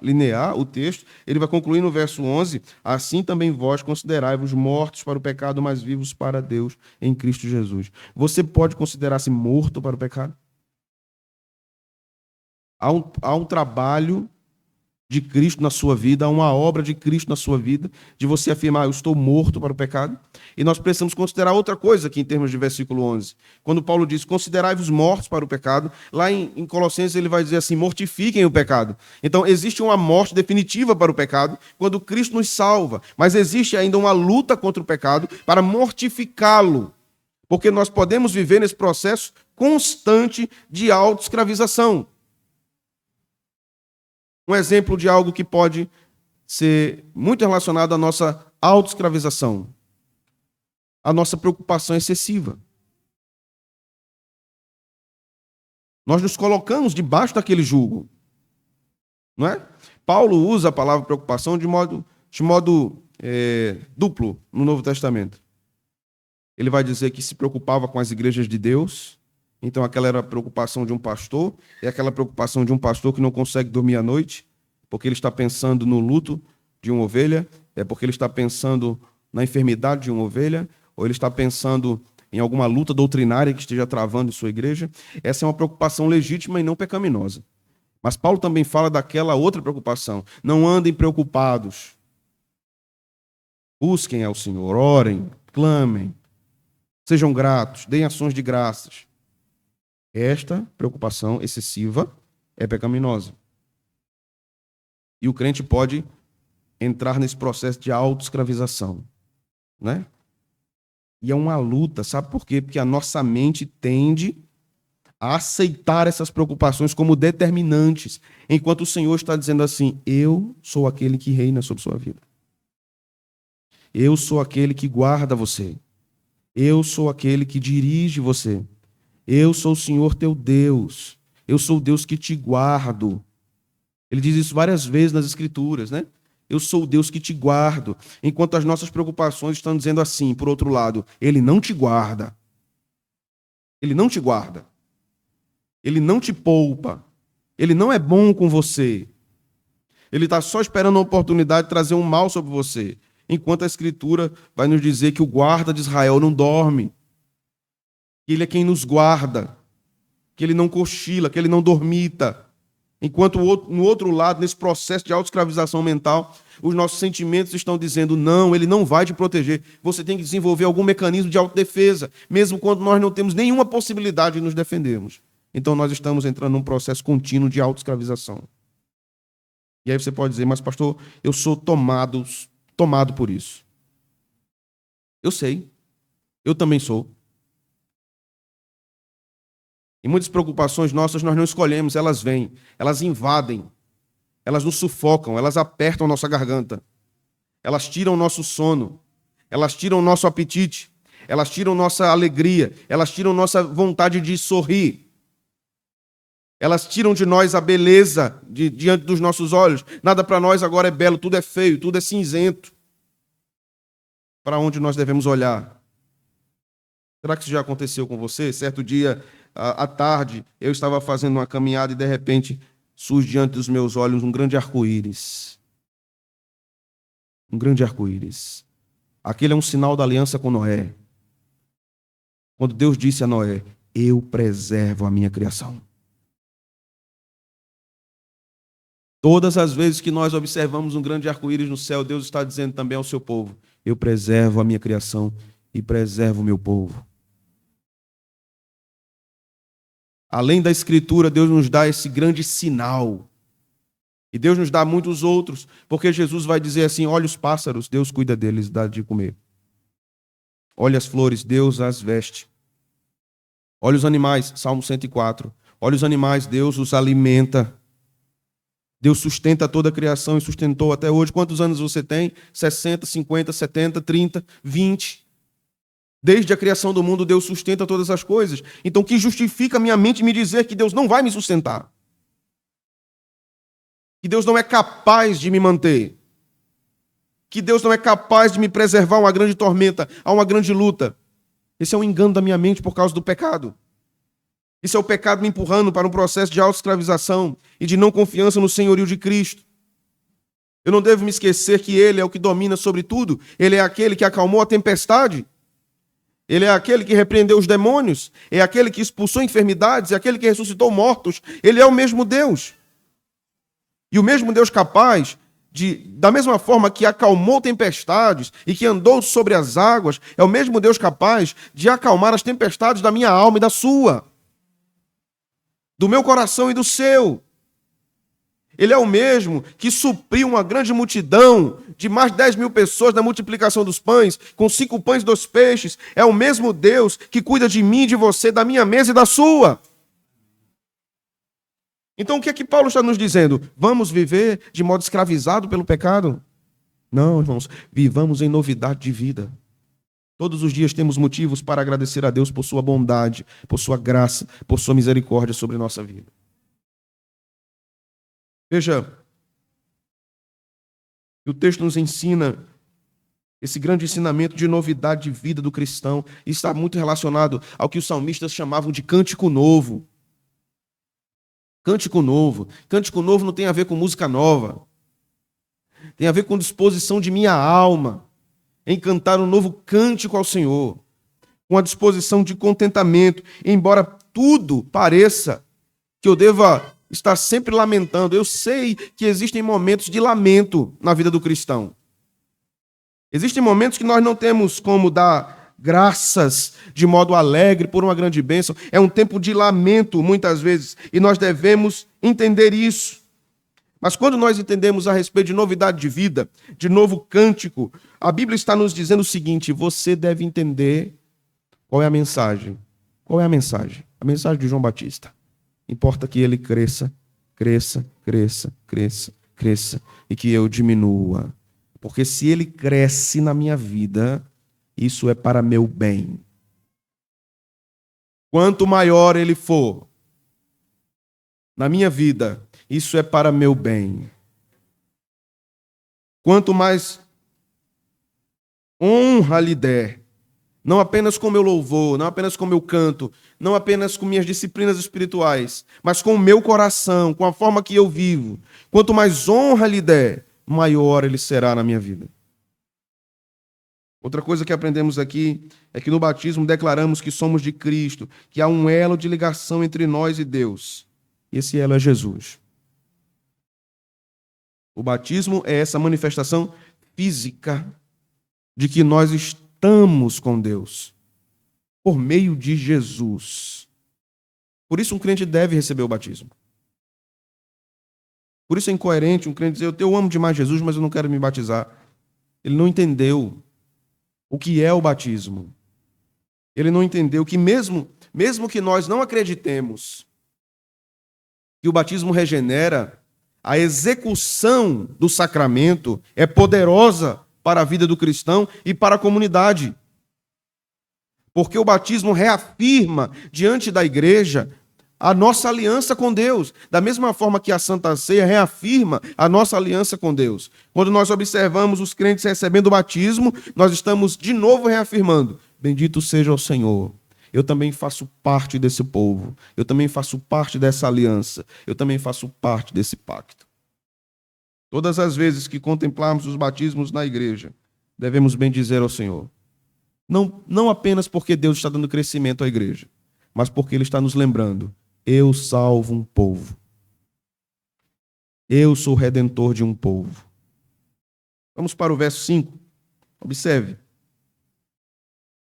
linear o texto, ele vai concluir no verso 11, assim também vós considerai-vos mortos para o pecado, mas vivos para Deus em Cristo Jesus. Você pode considerar-se morto para o pecado? Há um trabalho de Cristo na sua vida, há uma obra de Cristo na sua vida, de você afirmar, eu estou morto para o pecado. E nós precisamos considerar outra coisa aqui em termos de versículo 11. Quando Paulo diz, considerai-vos mortos para o pecado, lá em Colossenses ele vai dizer assim, mortifiquem o pecado. Então existe uma morte definitiva para o pecado, quando Cristo nos salva. Mas existe ainda uma luta contra o pecado para mortificá-lo. Porque nós podemos viver nesse processo constante de autoescravização. Um exemplo de algo que pode ser muito relacionado à nossa autoescravização, à nossa preocupação excessiva. Nós nos colocamos debaixo daquele jugo, não é? Paulo usa a palavra preocupação de modo duplo no Novo Testamento. Ele vai dizer que se preocupava com as igrejas de Deus. Então, aquela era a preocupação de um pastor, é aquela preocupação de um pastor que não consegue dormir à noite, porque ele está pensando no luto de uma ovelha, é porque ele está pensando na enfermidade de uma ovelha, ou ele está pensando em alguma luta doutrinária que esteja travando em sua igreja. Essa é uma preocupação legítima e não pecaminosa. Mas Paulo também fala daquela outra preocupação. Não andem preocupados. Busquem ao Senhor, orem, clamem, sejam gratos, deem ações de graças. Esta preocupação excessiva é pecaminosa. E o crente pode entrar nesse processo de autoescravização, né? E é uma luta, sabe por quê? Porque a nossa mente tende a aceitar essas preocupações como determinantes, enquanto o Senhor está dizendo assim: eu sou aquele que reina sobre sua vida. Eu sou aquele que guarda você. Eu sou aquele que dirige você. Eu sou o Senhor teu Deus. Eu sou o Deus que te guardo. Ele diz isso várias vezes nas Escrituras, né? Eu sou o Deus que te guardo. Enquanto as nossas preocupações estão dizendo assim, por outro lado, Ele não te guarda. Ele não te guarda. Ele não te poupa. Ele não é bom com você. Ele está só esperando a oportunidade de trazer um mal sobre você. Enquanto a Escritura vai nos dizer que o guarda de Israel não dorme. Que Ele é quem nos guarda. Que Ele não cochila, que Ele não dormita. Enquanto no outro lado, nesse processo de autoescravização mental, os nossos sentimentos estão dizendo: não, Ele não vai te proteger. Você tem que desenvolver algum mecanismo de autodefesa, mesmo quando nós não temos nenhuma possibilidade de nos defendermos. Então nós estamos entrando num processo contínuo de autoescravização. E aí você pode dizer: mas pastor, eu sou tomado por isso. Eu sei. Eu também sou. E muitas preocupações nossas nós não escolhemos, elas vêm, elas invadem, elas nos sufocam, elas apertam a nossa garganta, elas tiram o nosso sono, elas tiram o nosso apetite, elas tiram nossa alegria, elas tiram nossa vontade de sorrir, elas tiram de nós a beleza diante dos nossos olhos. Nada para nós agora é belo, tudo é feio, tudo é cinzento. Para onde nós devemos olhar? Será que isso já aconteceu com você? Certo dia, à tarde, eu estava fazendo uma caminhada e, de repente, surge diante dos meus olhos um grande arco-íris. Um grande arco-íris. Aquele é um sinal da aliança com Noé. Quando Deus disse a Noé: eu preservo a minha criação. Todas as vezes que nós observamos um grande arco-íris no céu, Deus está dizendo também ao seu povo: eu preservo a minha criação e preservo o meu povo. Além da Escritura, Deus nos dá esse grande sinal. E Deus nos dá muitos outros, porque Jesus vai dizer assim: olha os pássaros, Deus cuida deles, dá de comer. Olha as flores, Deus as veste. Olha os animais, Salmo 104. Olha os animais, Deus os alimenta. Deus sustenta toda a criação e sustentou até hoje. Quantos anos você tem? 60, 50, 70, 30, 20. Desde a criação do mundo, Deus sustenta todas as coisas. Então, o que justifica a minha mente me dizer que Deus não vai me sustentar? Que Deus não é capaz de me manter? Que Deus não é capaz de me preservar a uma grande tormenta, a uma grande luta? Esse é um engano da minha mente por causa do pecado. Esse é o pecado me empurrando para um processo de autoescravização e de não confiança no senhorio de Cristo. Eu não devo me esquecer que Ele é o que domina sobre tudo. Ele é aquele que acalmou a tempestade. Ele é aquele que repreendeu os demônios, é aquele que expulsou enfermidades, é aquele que ressuscitou mortos. Ele é o mesmo Deus. E o mesmo Deus capaz de, da mesma forma que acalmou tempestades e que andou sobre as águas, é o mesmo Deus capaz de acalmar as tempestades da minha alma e da sua, do meu coração e do seu. Ele é o mesmo que supriu uma grande multidão de mais de 10 mil pessoas na multiplicação dos pães, com 5 pães e 2 peixes. É o mesmo Deus que cuida de mim, de você, da minha mesa e da sua. Então o que é que Paulo está nos dizendo? Vamos viver de modo escravizado pelo pecado? Não, irmãos, vivamos em novidade de vida. Todos os dias temos motivos para agradecer a Deus por sua bondade, por sua graça, por sua misericórdia sobre nossa vida. Veja, o texto nos ensina esse grande ensinamento de novidade de vida do cristão. E está muito relacionado ao que os salmistas chamavam de cântico novo. Cântico novo. Cântico novo não tem a ver com música nova. Tem a ver com disposição de minha alma em cantar um novo cântico ao Senhor. Com a disposição de contentamento. Embora tudo pareça que eu deva estar sempre lamentando. Eu sei que existem momentos de lamento na vida do cristão. Existem momentos que nós não temos como dar graças de modo alegre por uma grande bênção. É um tempo de lamento, muitas vezes, e nós devemos entender isso. Mas quando nós entendemos a respeito de novidade de vida, de novo cântico, a Bíblia está nos dizendo o seguinte: você deve entender qual é a mensagem. Qual é a mensagem? A mensagem de João Batista. Importa que ele cresça, cresça, cresça, cresça, cresça, e que eu diminua. Porque se ele cresce na minha vida, isso é para meu bem. Quanto maior ele for na minha vida, isso é para meu bem. Quanto mais honra lhe der, não apenas com meu louvor, não apenas com meu canto, não apenas com minhas disciplinas espirituais, mas com o meu coração, com a forma que eu vivo. Quanto mais honra lhe der, maior ele será na minha vida. Outra coisa que aprendemos aqui é que no batismo declaramos que somos de Cristo, que há um elo de ligação entre nós e Deus. E esse elo é Jesus. O batismo é essa manifestação física de que nós estamos com Deus por meio de Jesus. Por isso um crente deve receber o batismo. Por isso é incoerente um crente dizer: eu amo demais Jesus, mas eu não quero me batizar. Ele não entendeu o que é o batismo. Ele não entendeu que mesmo que nós não acreditemos que o batismo regenera, a execução do sacramento é poderosa para a vida do cristão e para a comunidade. Porque o batismo reafirma diante da igreja a nossa aliança com Deus, da mesma forma que a Santa Ceia reafirma a nossa aliança com Deus. Quando nós observamos os crentes recebendo o batismo, nós estamos de novo reafirmando: bendito seja o Senhor. Eu também faço parte desse povo. Eu também faço parte dessa aliança. Eu também faço parte desse pacto. Todas as vezes que contemplarmos os batismos na igreja, devemos bendizer ao Senhor. Não apenas porque Deus está dando crescimento à igreja, mas porque Ele está nos lembrando: eu salvo um povo. Eu sou o redentor de um povo. Vamos para o verso 5. Observe.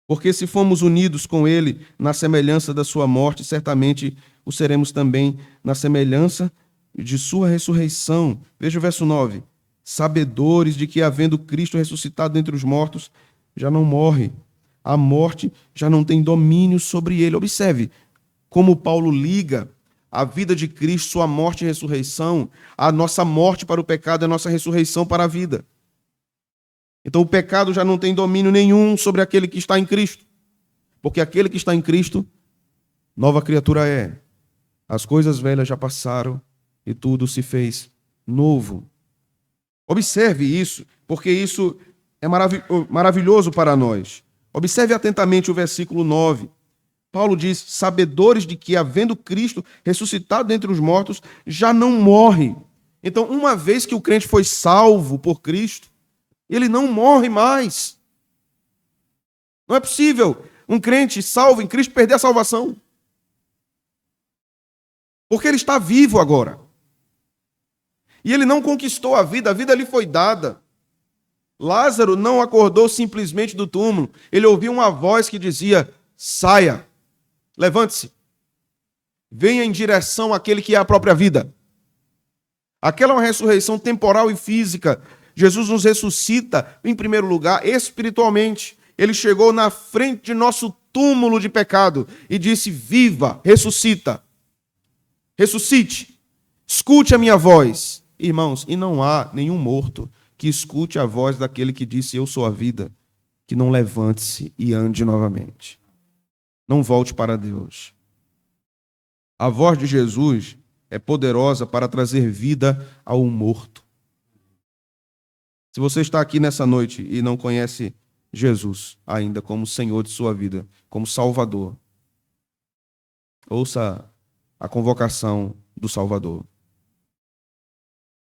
Porque se fomos unidos com Ele na semelhança da sua morte, certamente o seremos também na semelhança de sua ressurreição. Veja o verso 9. Sabedores de que, havendo Cristo ressuscitado dentre os mortos, já não morre. A morte já não tem domínio sobre ele. Observe como Paulo liga a vida de Cristo, sua morte e ressurreição, a nossa morte para o pecado e a nossa ressurreição para a vida. Então o pecado já não tem domínio nenhum sobre aquele que está em Cristo. Porque aquele que está em Cristo, nova criatura é. As coisas velhas já passaram e tudo se fez novo. Observe isso, porque isso é maravilhoso para nós. Observe atentamente o versículo 9. Paulo diz: sabedores de que, havendo Cristo ressuscitado dentre os mortos, já não morre. Então, uma vez que o crente foi salvo por Cristo, ele não morre mais. Não é possível um crente salvo em Cristo perder a salvação. Porque ele está vivo agora. E ele não conquistou a vida lhe foi dada. Lázaro não acordou simplesmente do túmulo. Ele ouviu uma voz que dizia: saia, levante-se, venha em direção àquele que é a própria vida. Aquela é uma ressurreição temporal e física. Jesus nos ressuscita, em primeiro lugar, espiritualmente. Ele chegou na frente de nosso túmulo de pecado e disse: viva, ressuscita, ressuscite, escute a minha voz. Irmãos, e não há nenhum morto que escute a voz daquele que disse: eu sou a vida, que não levante-se e ande novamente. Não volte para Deus. A voz de Jesus é poderosa para trazer vida ao morto. Se você está aqui nessa noite e não conhece Jesus ainda como Senhor de sua vida, como Salvador, ouça a convocação do Salvador.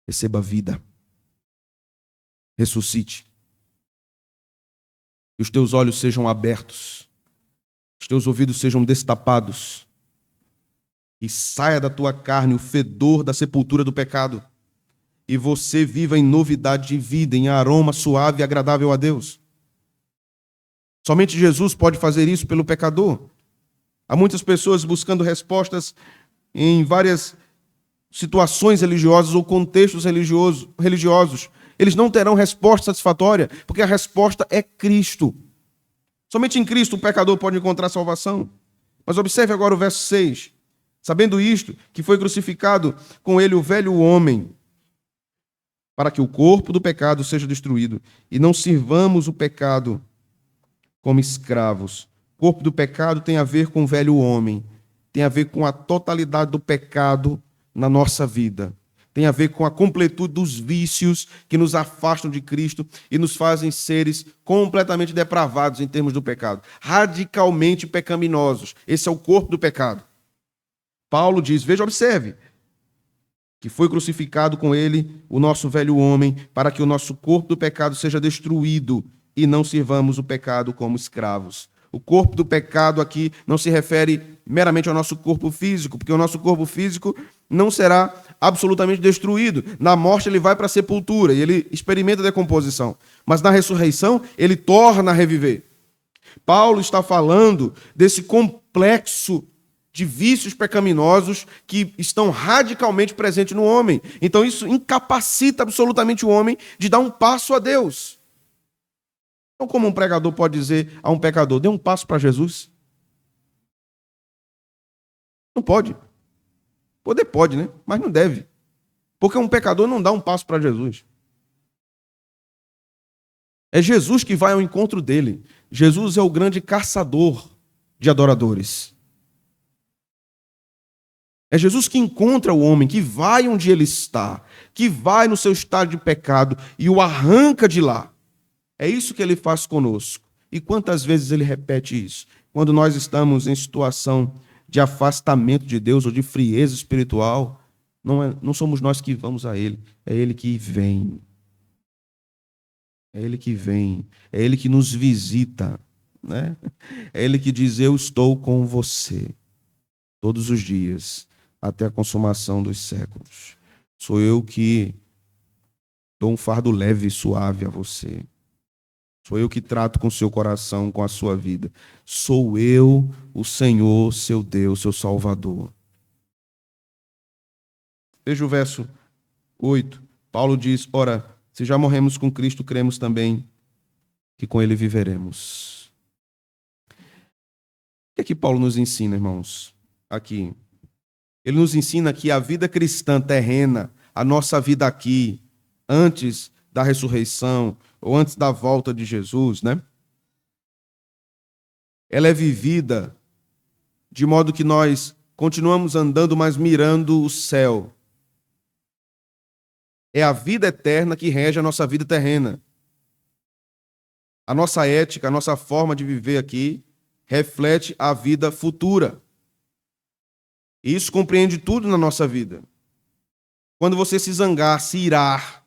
Receba vida. Ressuscite. Que os teus olhos sejam abertos. Os teus ouvidos sejam destapados. E saia da tua carne o fedor da sepultura do pecado. E você viva em novidade de vida, em aroma suave e agradável a Deus. Somente Jesus pode fazer isso pelo pecador. Há muitas pessoas buscando respostas em várias situações religiosas ou contextos religiosos. Eles não terão resposta satisfatória, porque a resposta é Cristo. Somente em Cristo o pecador pode encontrar salvação. Mas observe agora o verso 6. Sabendo isto, que foi crucificado com ele o velho homem, para que o corpo do pecado seja destruído, e não sirvamos o pecado como escravos. O corpo do pecado tem a ver com o velho homem, tem a ver com a totalidade do pecado na nossa vida. Tem a ver com a completude dos vícios que nos afastam de Cristo e nos fazem seres completamente depravados em termos do pecado, radicalmente pecaminosos. Esse é o corpo do pecado. Paulo diz, veja, observe, que foi crucificado com ele o nosso velho homem, para que o nosso corpo do pecado seja destruído e não sirvamos o pecado como escravos. O corpo do pecado aqui não se refere meramente ao nosso corpo físico, porque o nosso corpo físico não será absolutamente destruído. Na morte ele vai para a sepultura e ele experimenta a decomposição. Mas na ressurreição ele torna a reviver. Paulo está falando desse complexo de vícios pecaminosos que estão radicalmente presentes no homem. Então isso incapacita absolutamente o homem de dar um passo a Deus. Então, como um pregador pode dizer a um pecador, dê um passo para Jesus? Não pode. Poder pode, né? Mas não deve. Porque um pecador não dá um passo para Jesus. É Jesus que vai ao encontro dele. Jesus é o grande caçador de adoradores. É Jesus que encontra o homem, que vai onde ele está, que vai no seu estado de pecado e o arranca de lá. É isso que ele faz conosco. E quantas vezes ele repete isso? Quando nós estamos em situação de afastamento de Deus ou de frieza espiritual, não somos nós que vamos a ele, é ele que vem. É ele que vem, é ele que nos visita, né? É ele que diz, eu estou com você todos os dias, até a consumação dos séculos. Sou eu que dou um fardo leve e suave a você. Sou eu que trato com o seu coração, com a sua vida. Sou eu, o Senhor, seu Deus, seu Salvador. Veja o verso 8. Paulo diz, ora, se já morremos com Cristo, cremos também que com ele viveremos. O que é que Paulo nos ensina, irmãos? Aqui. Ele nos ensina que a vida cristã terrena, a nossa vida aqui, antes da ressurreição, ou antes da volta de Jesus, né? Ela é vivida de modo que nós continuamos andando, mas mirando o céu. É a vida eterna que rege a nossa vida terrena. A nossa ética, a nossa forma de viver aqui, reflete a vida futura. E isso compreende tudo na nossa vida. Quando você se zangar, se irar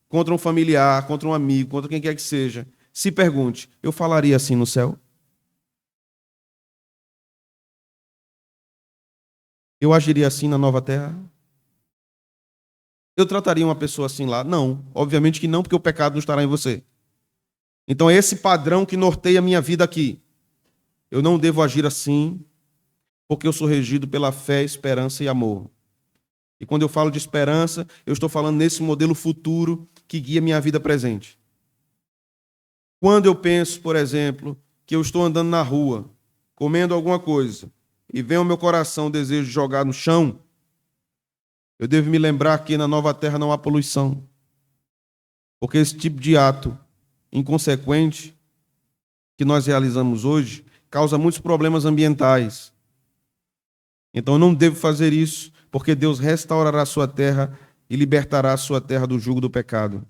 contra um familiar, contra um amigo, contra quem quer que seja, se pergunte, eu falaria assim no céu? Eu agiria assim na nova terra? Eu trataria uma pessoa assim lá? Não, obviamente que não, porque o pecado não estará em você. Então é esse padrão que norteia a minha vida aqui. Eu não devo agir assim, porque eu sou regido pela fé, esperança e amor. E quando eu falo de esperança, eu estou falando nesse modelo futuro que guia minha vida presente. Quando eu penso, por exemplo, que eu estou andando na rua, comendo alguma coisa, e vem ao meu coração o desejo de jogar no chão, eu devo me lembrar que na nova terra não há poluição. Porque esse tipo de ato inconsequente que nós realizamos hoje causa muitos problemas ambientais. Então eu não devo fazer isso, porque Deus restaurará a sua terra e libertará a sua terra do jugo do pecado.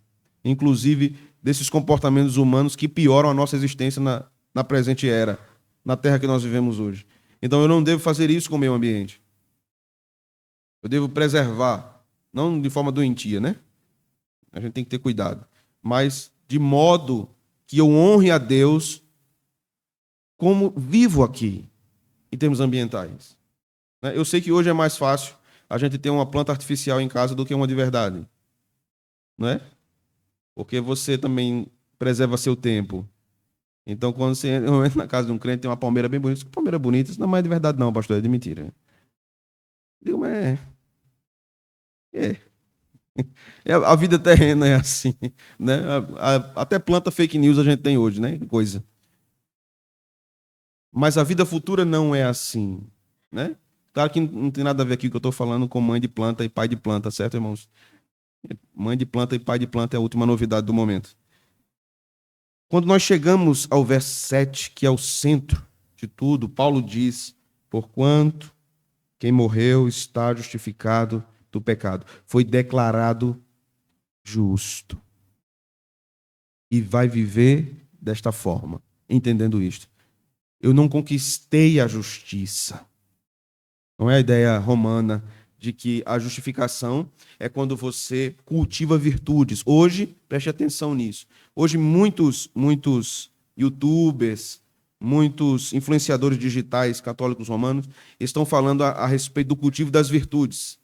Inclusive desses comportamentos humanos que pioram a nossa existência na presente era, na terra que nós vivemos hoje. Então eu não devo fazer isso com o meio ambiente. Eu devo preservar, não de forma doentia, né? A gente tem que ter cuidado. Mas de modo que eu honre a Deus como vivo aqui, em termos ambientais. Eu sei que hoje é mais fácil a gente ter uma planta artificial em casa do que uma de verdade. Não é? Porque você também preserva seu tempo. Então, quando você entra na casa de um crente, tem uma palmeira bem bonita. Que palmeira bonita? Isso não é de verdade não, pastor, é de mentira. Digo, mas a vida terrena é assim, né? Até planta fake news a gente tem hoje, né? Que coisa. Mas a vida futura não é assim, né? Claro que não tem nada a ver aqui com o que eu estou falando com mãe de planta e pai de planta, certo, irmãos? Mãe de planta e pai de planta é a última novidade do momento. Quando nós chegamos ao verso 7, que é o centro de tudo, Paulo diz: porquanto quem morreu está justificado do pecado, foi declarado justo e vai viver desta forma, entendendo isto. Eu não conquistei a justiça. Não é a ideia romana de que a justificação é quando você cultiva virtudes. Hoje, preste atenção nisso. Hoje, muitos YouTubers, muitos influenciadores digitais católicos romanos estão falando a respeito do cultivo das virtudes,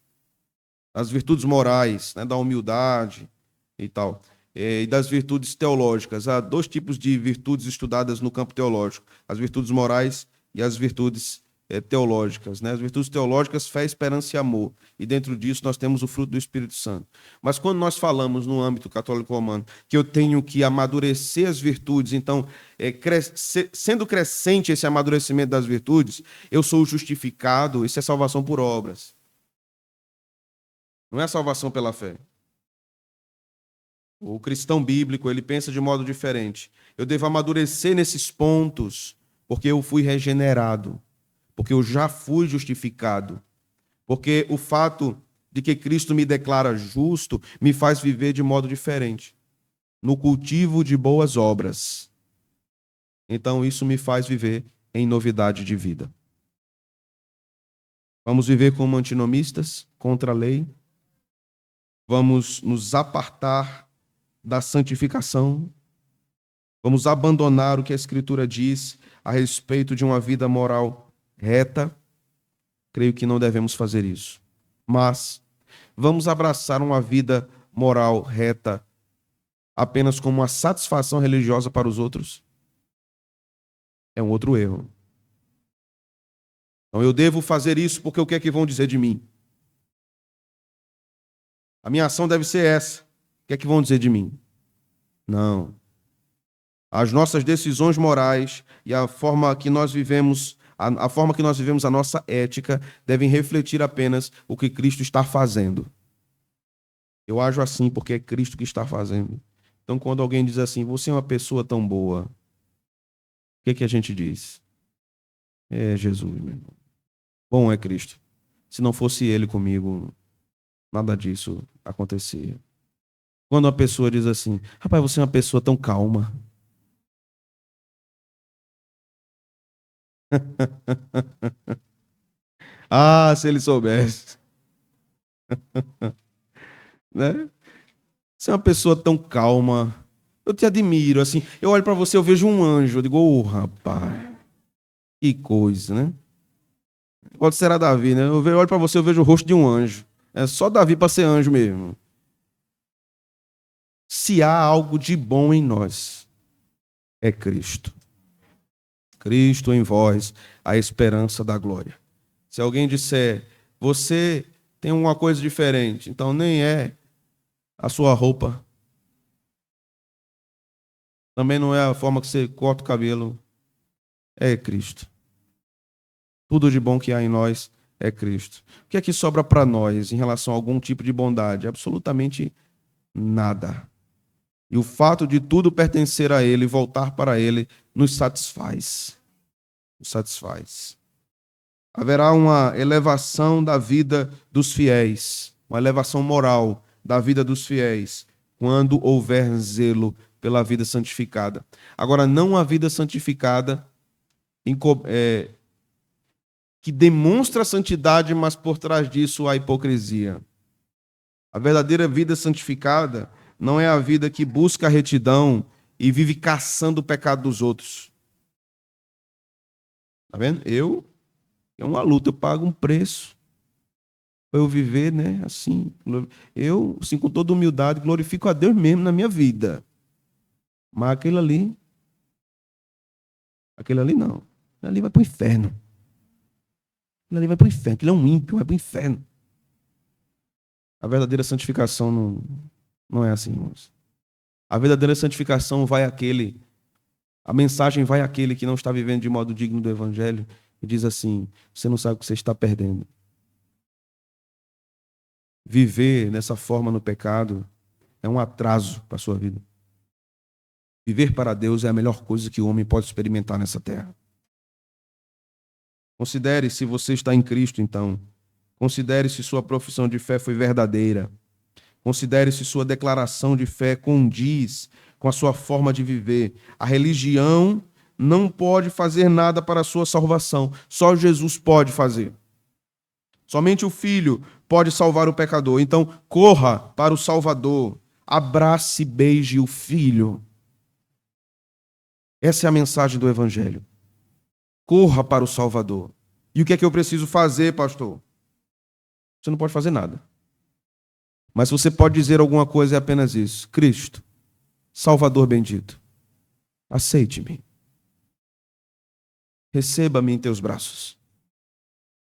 as virtudes morais, né, da humildade e tal, e das virtudes teológicas. Há dois tipos de virtudes estudadas no campo teológico: as virtudes morais e as virtudes teológicas, né? As virtudes teológicas, fé, esperança e amor. E dentro disso nós temos o fruto do Espírito Santo. Mas quando nós falamos no âmbito católico romano que eu tenho que amadurecer as virtudes, então, sendo crescente esse amadurecimento das virtudes, eu sou justificado. Isso é salvação por obras. Não é salvação pela fé. O cristão bíblico, ele pensa de modo diferente. Eu devo amadurecer nesses pontos, porque eu fui regenerado, porque eu já fui justificado, porque o fato de que Cristo me declara justo me faz viver de modo diferente, no cultivo de boas obras. Então isso me faz viver em novidade de vida. Vamos viver como antinomistas, contra a lei. Vamos nos apartar da santificação. Vamos abandonar o que a Escritura diz a respeito de uma vida moral reta. Creio que não devemos fazer isso. Mas vamos abraçar uma vida moral reta apenas como uma satisfação religiosa para os outros? É um outro erro. Então eu devo fazer isso porque o que é que vão dizer de mim? A minha ação deve ser essa. O que é que vão dizer de mim? Não. As nossas decisões morais e a forma que nós vivemos, a forma que nós vivemos a nossa ética devem refletir apenas o que Cristo está fazendo. Eu ajo assim porque é Cristo que está fazendo. Então, quando alguém diz assim, você é uma pessoa tão boa, o que é que a gente diz? É Jesus, meu irmão. Bom é Cristo. Se não fosse Ele comigo, nada disso acontecia. Quando uma pessoa diz assim, rapaz, você é uma pessoa tão calma. Ah, se ele soubesse. Né? Você é uma pessoa tão calma. Eu te admiro, assim. Eu olho para você, eu vejo um anjo. Eu digo, ô, rapaz, que coisa, né? Pode ser a Davi, né? Eu olho para você, eu vejo o rosto de um anjo. É só Davi para ser anjo mesmo. Se há algo de bom em nós, é Cristo. Cristo em vós, a esperança da glória. Se alguém disser, você tem uma coisa diferente, então nem é a sua roupa, também não é a forma que você corta o cabelo, é Cristo. Tudo de bom que há em nós é Cristo. O que é que sobra para nós em relação a algum tipo de bondade? Absolutamente nada. E o fato de tudo pertencer a Ele, voltar para Ele, nos satisfaz. Nos satisfaz. Haverá uma elevação da vida dos fiéis, uma elevação moral da vida dos fiéis, quando houver zelo pela vida santificada. Agora, não a vida santificada que demonstra a santidade, mas por trás disso a hipocrisia. A verdadeira vida santificada não é a vida que busca a retidão e vive caçando o pecado dos outros. Tá vendo? É uma luta, eu pago um preço para eu viver, né, assim. Eu, assim, com toda humildade, glorifico a Deus mesmo na minha vida. Mas aquele ali não. Aquele ali vai para o inferno. Aquele ali vai para o inferno. Aquele é um ímpio, vai para o inferno. A verdadeira santificação não é assim, irmãos. A verdadeira santificação vai àquele A mensagem vai àquele que não está vivendo de modo digno do Evangelho e diz assim: você não sabe o que você está perdendo. Viver nessa forma no pecado é um atraso para a sua vida. Viver para Deus é a melhor coisa que o homem pode experimentar nessa terra. Considere se você está em Cristo, então. Considere se sua profissão de fé foi verdadeira. Considere se sua declaração de fé condiz com a sua forma de viver. A religião não pode fazer nada para a sua salvação. Só Jesus pode fazer. Somente o Filho pode salvar o pecador. Então, corra para o Salvador. Abrace e beije o Filho. Essa é a mensagem do Evangelho. Corra para o Salvador. E o que é que eu preciso fazer, pastor? Você não pode fazer nada. Mas você pode dizer alguma coisa, é apenas isso. Cristo, Salvador bendito, aceite-me. Receba-me em teus braços.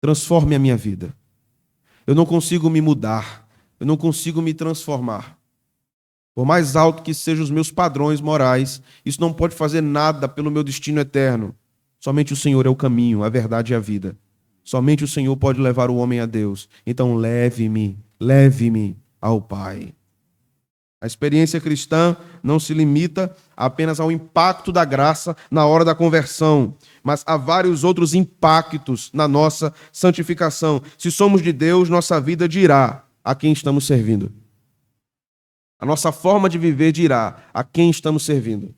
Transforme a minha vida. Eu não consigo me mudar. Eu não consigo me transformar. Por mais alto que sejam os meus padrões morais, isso não pode fazer nada pelo meu destino eterno. Somente o Senhor é o caminho, a verdade e a vida. Somente o Senhor pode levar o homem a Deus. Então leve-me ao Pai. A experiência cristã não se limita apenas ao impacto da graça na hora da conversão, mas há vários outros impactos na nossa santificação. Se somos de Deus, nossa vida dirá a quem estamos servindo. A nossa forma de viver dirá a quem estamos servindo.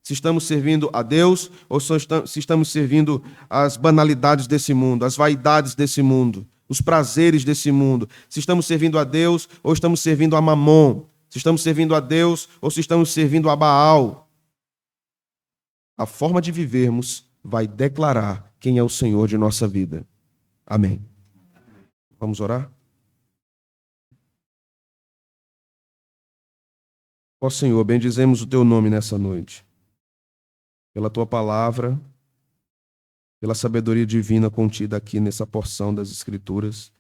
Se estamos servindo a Deus ou se estamos servindo as banalidades desse mundo, as vaidades desse mundo, os prazeres desse mundo. Se estamos servindo a Deus ou estamos servindo a Mamon. Se estamos servindo a Deus ou se estamos servindo a Baal. A forma de vivermos vai declarar quem é o Senhor de nossa vida. Amém. Vamos orar? Ó Senhor, bendizemos o teu nome nessa noite. Pela tua palavra, pela sabedoria divina contida aqui nessa porção das Escrituras,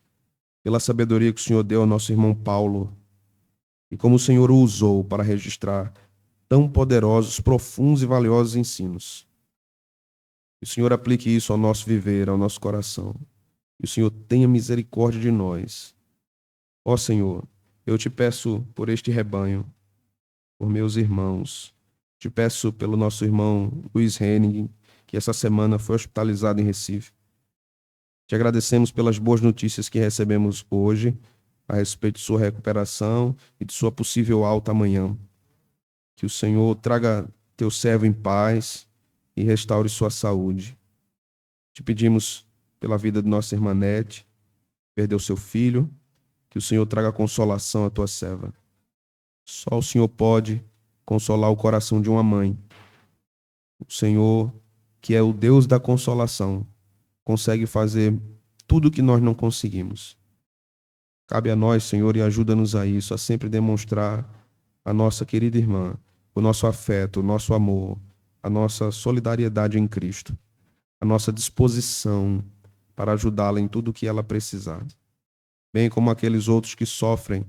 pela sabedoria que o Senhor deu ao nosso irmão Paulo, e como o Senhor o usou para registrar tão poderosos, profundos e valiosos ensinos. Que o Senhor aplique isso ao nosso viver, ao nosso coração. Que o Senhor tenha misericórdia de nós. Ó Senhor, eu te peço por este rebanho, por meus irmãos. Te peço pelo nosso irmão Luiz Henning, que essa semana foi hospitalizado em Recife. Te agradecemos pelas boas notícias que recebemos hoje a respeito de sua recuperação e de sua possível alta amanhã. Que o Senhor traga teu servo em paz e restaure sua saúde. Te pedimos pela vida de nossa irmã Nete, perdeu seu filho, que o Senhor traga consolação à tua serva. Só o Senhor pode consolar o coração de uma mãe. O Senhor, que é o Deus da consolação, consegue fazer tudo o que nós não conseguimos. Cabe a nós, Senhor, e ajuda-nos a isso, a sempre demonstrar a nossa querida irmã, o nosso afeto, o nosso amor, a nossa solidariedade em Cristo, a nossa disposição para ajudá-la em tudo o que ela precisar, bem como aqueles outros que sofrem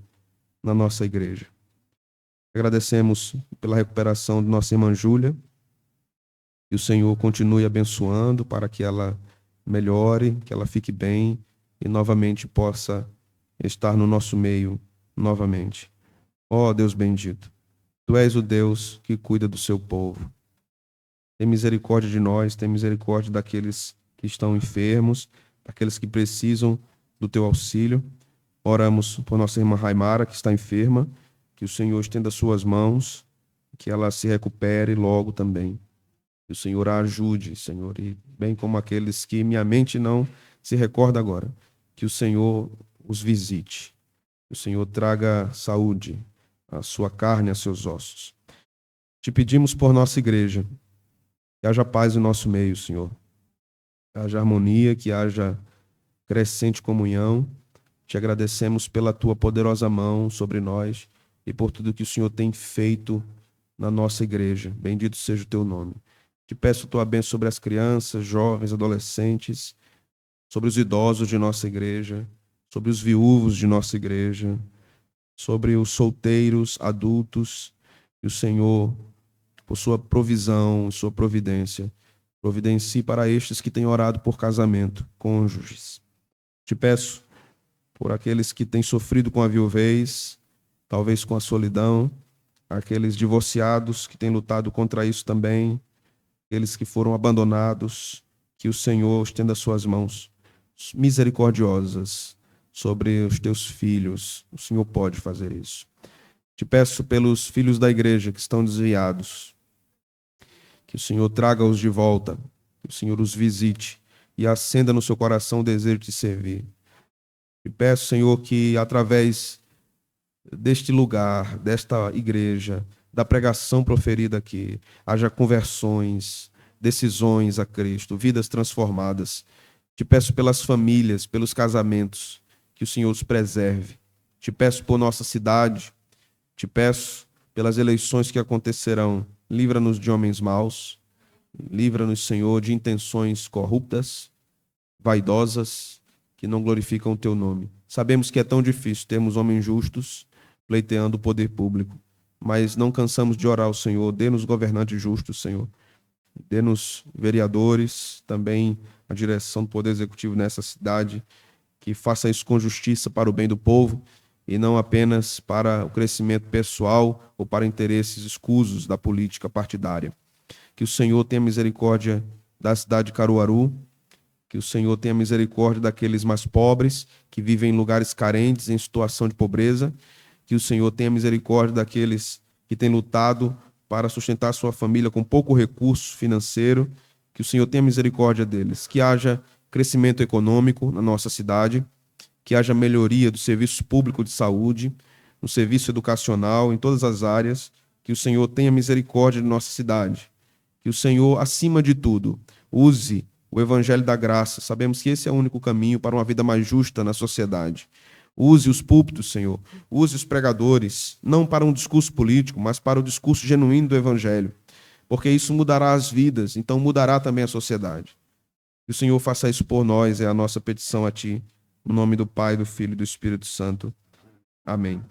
na nossa igreja. Agradecemos pela recuperação de nossa irmã Júlia, que o Senhor continue abençoando para que ela melhore, que ela fique bem e novamente possa estar no nosso meio novamente. Ó Deus bendito, Tu és o Deus que cuida do seu povo. Tem misericórdia de nós, tem misericórdia daqueles que estão enfermos, daqueles que precisam do Teu auxílio. Oramos por nossa irmã Raimara, que está enferma, que o Senhor estenda suas mãos, que ela se recupere logo também. Que o Senhor a ajude, Senhor, e bem como aqueles que minha mente não se recorda agora, que o Senhor os visite, que o Senhor traga saúde à sua carne, a seus ossos. Te pedimos por nossa igreja, que haja paz no nosso meio, Senhor, que haja harmonia, que haja crescente comunhão. Te agradecemos pela Tua poderosa mão sobre nós e por tudo que o Senhor tem feito na nossa igreja. Bendito seja o Teu nome. Te peço Tua bênção sobre as crianças, jovens, adolescentes, sobre os idosos de nossa igreja, sobre os viúvos de nossa igreja, sobre os solteiros, adultos. Que o Senhor, por sua provisão, sua providência. Providencie para estes que têm orado por casamento, cônjuges. Te peço por aqueles que têm sofrido com a viuvez, talvez com a solidão, aqueles divorciados que têm lutado contra isso também, aqueles que foram abandonados, que o Senhor estenda suas mãos misericordiosas sobre os teus filhos. O Senhor pode fazer isso. Te peço pelos filhos da igreja que estão desviados, que o Senhor traga-os de volta, que o Senhor os visite e acenda no seu coração o desejo de te servir. Te peço, Senhor, que através deste lugar, desta igreja, da pregação proferida aqui, haja conversões, decisões a Cristo, vidas transformadas. Te peço pelas famílias, pelos casamentos, que o Senhor os preserve. Te peço por nossa cidade, te peço pelas eleições que acontecerão. Livra-nos de homens maus, livra-nos, Senhor, de intenções corruptas, vaidosas, que não glorificam o teu nome. Sabemos que é tão difícil termos homens justos pleiteando o poder público, mas não cansamos de orar ao Senhor. Dê-nos governantes justos, Senhor. Dê-nos vereadores, também a direção do Poder Executivo nessa cidade, que faça isso com justiça para o bem do povo e não apenas para o crescimento pessoal ou para interesses escusos da política partidária. Que o Senhor tenha misericórdia da cidade de Caruaru, que o Senhor tenha misericórdia daqueles mais pobres, que vivem em lugares carentes, em situação de pobreza, que o Senhor tenha misericórdia daqueles que têm lutado para sustentar sua família com pouco recurso financeiro, que o Senhor tenha misericórdia deles, que haja crescimento econômico na nossa cidade, que haja melhoria do serviço público de saúde, no serviço educacional, em todas as áreas, que o Senhor tenha misericórdia de nossa cidade, que o Senhor, acima de tudo, use o Evangelho da Graça. Sabemos que esse é o único caminho para uma vida mais justa na sociedade. Use os púlpitos, Senhor. Use os pregadores, não para um discurso político, mas para o discurso genuíno do Evangelho. Porque isso mudará as vidas, então mudará também a sociedade. Que o Senhor faça isso por nós, é a nossa petição a Ti. No nome do Pai, do Filho e do Espírito Santo. Amém.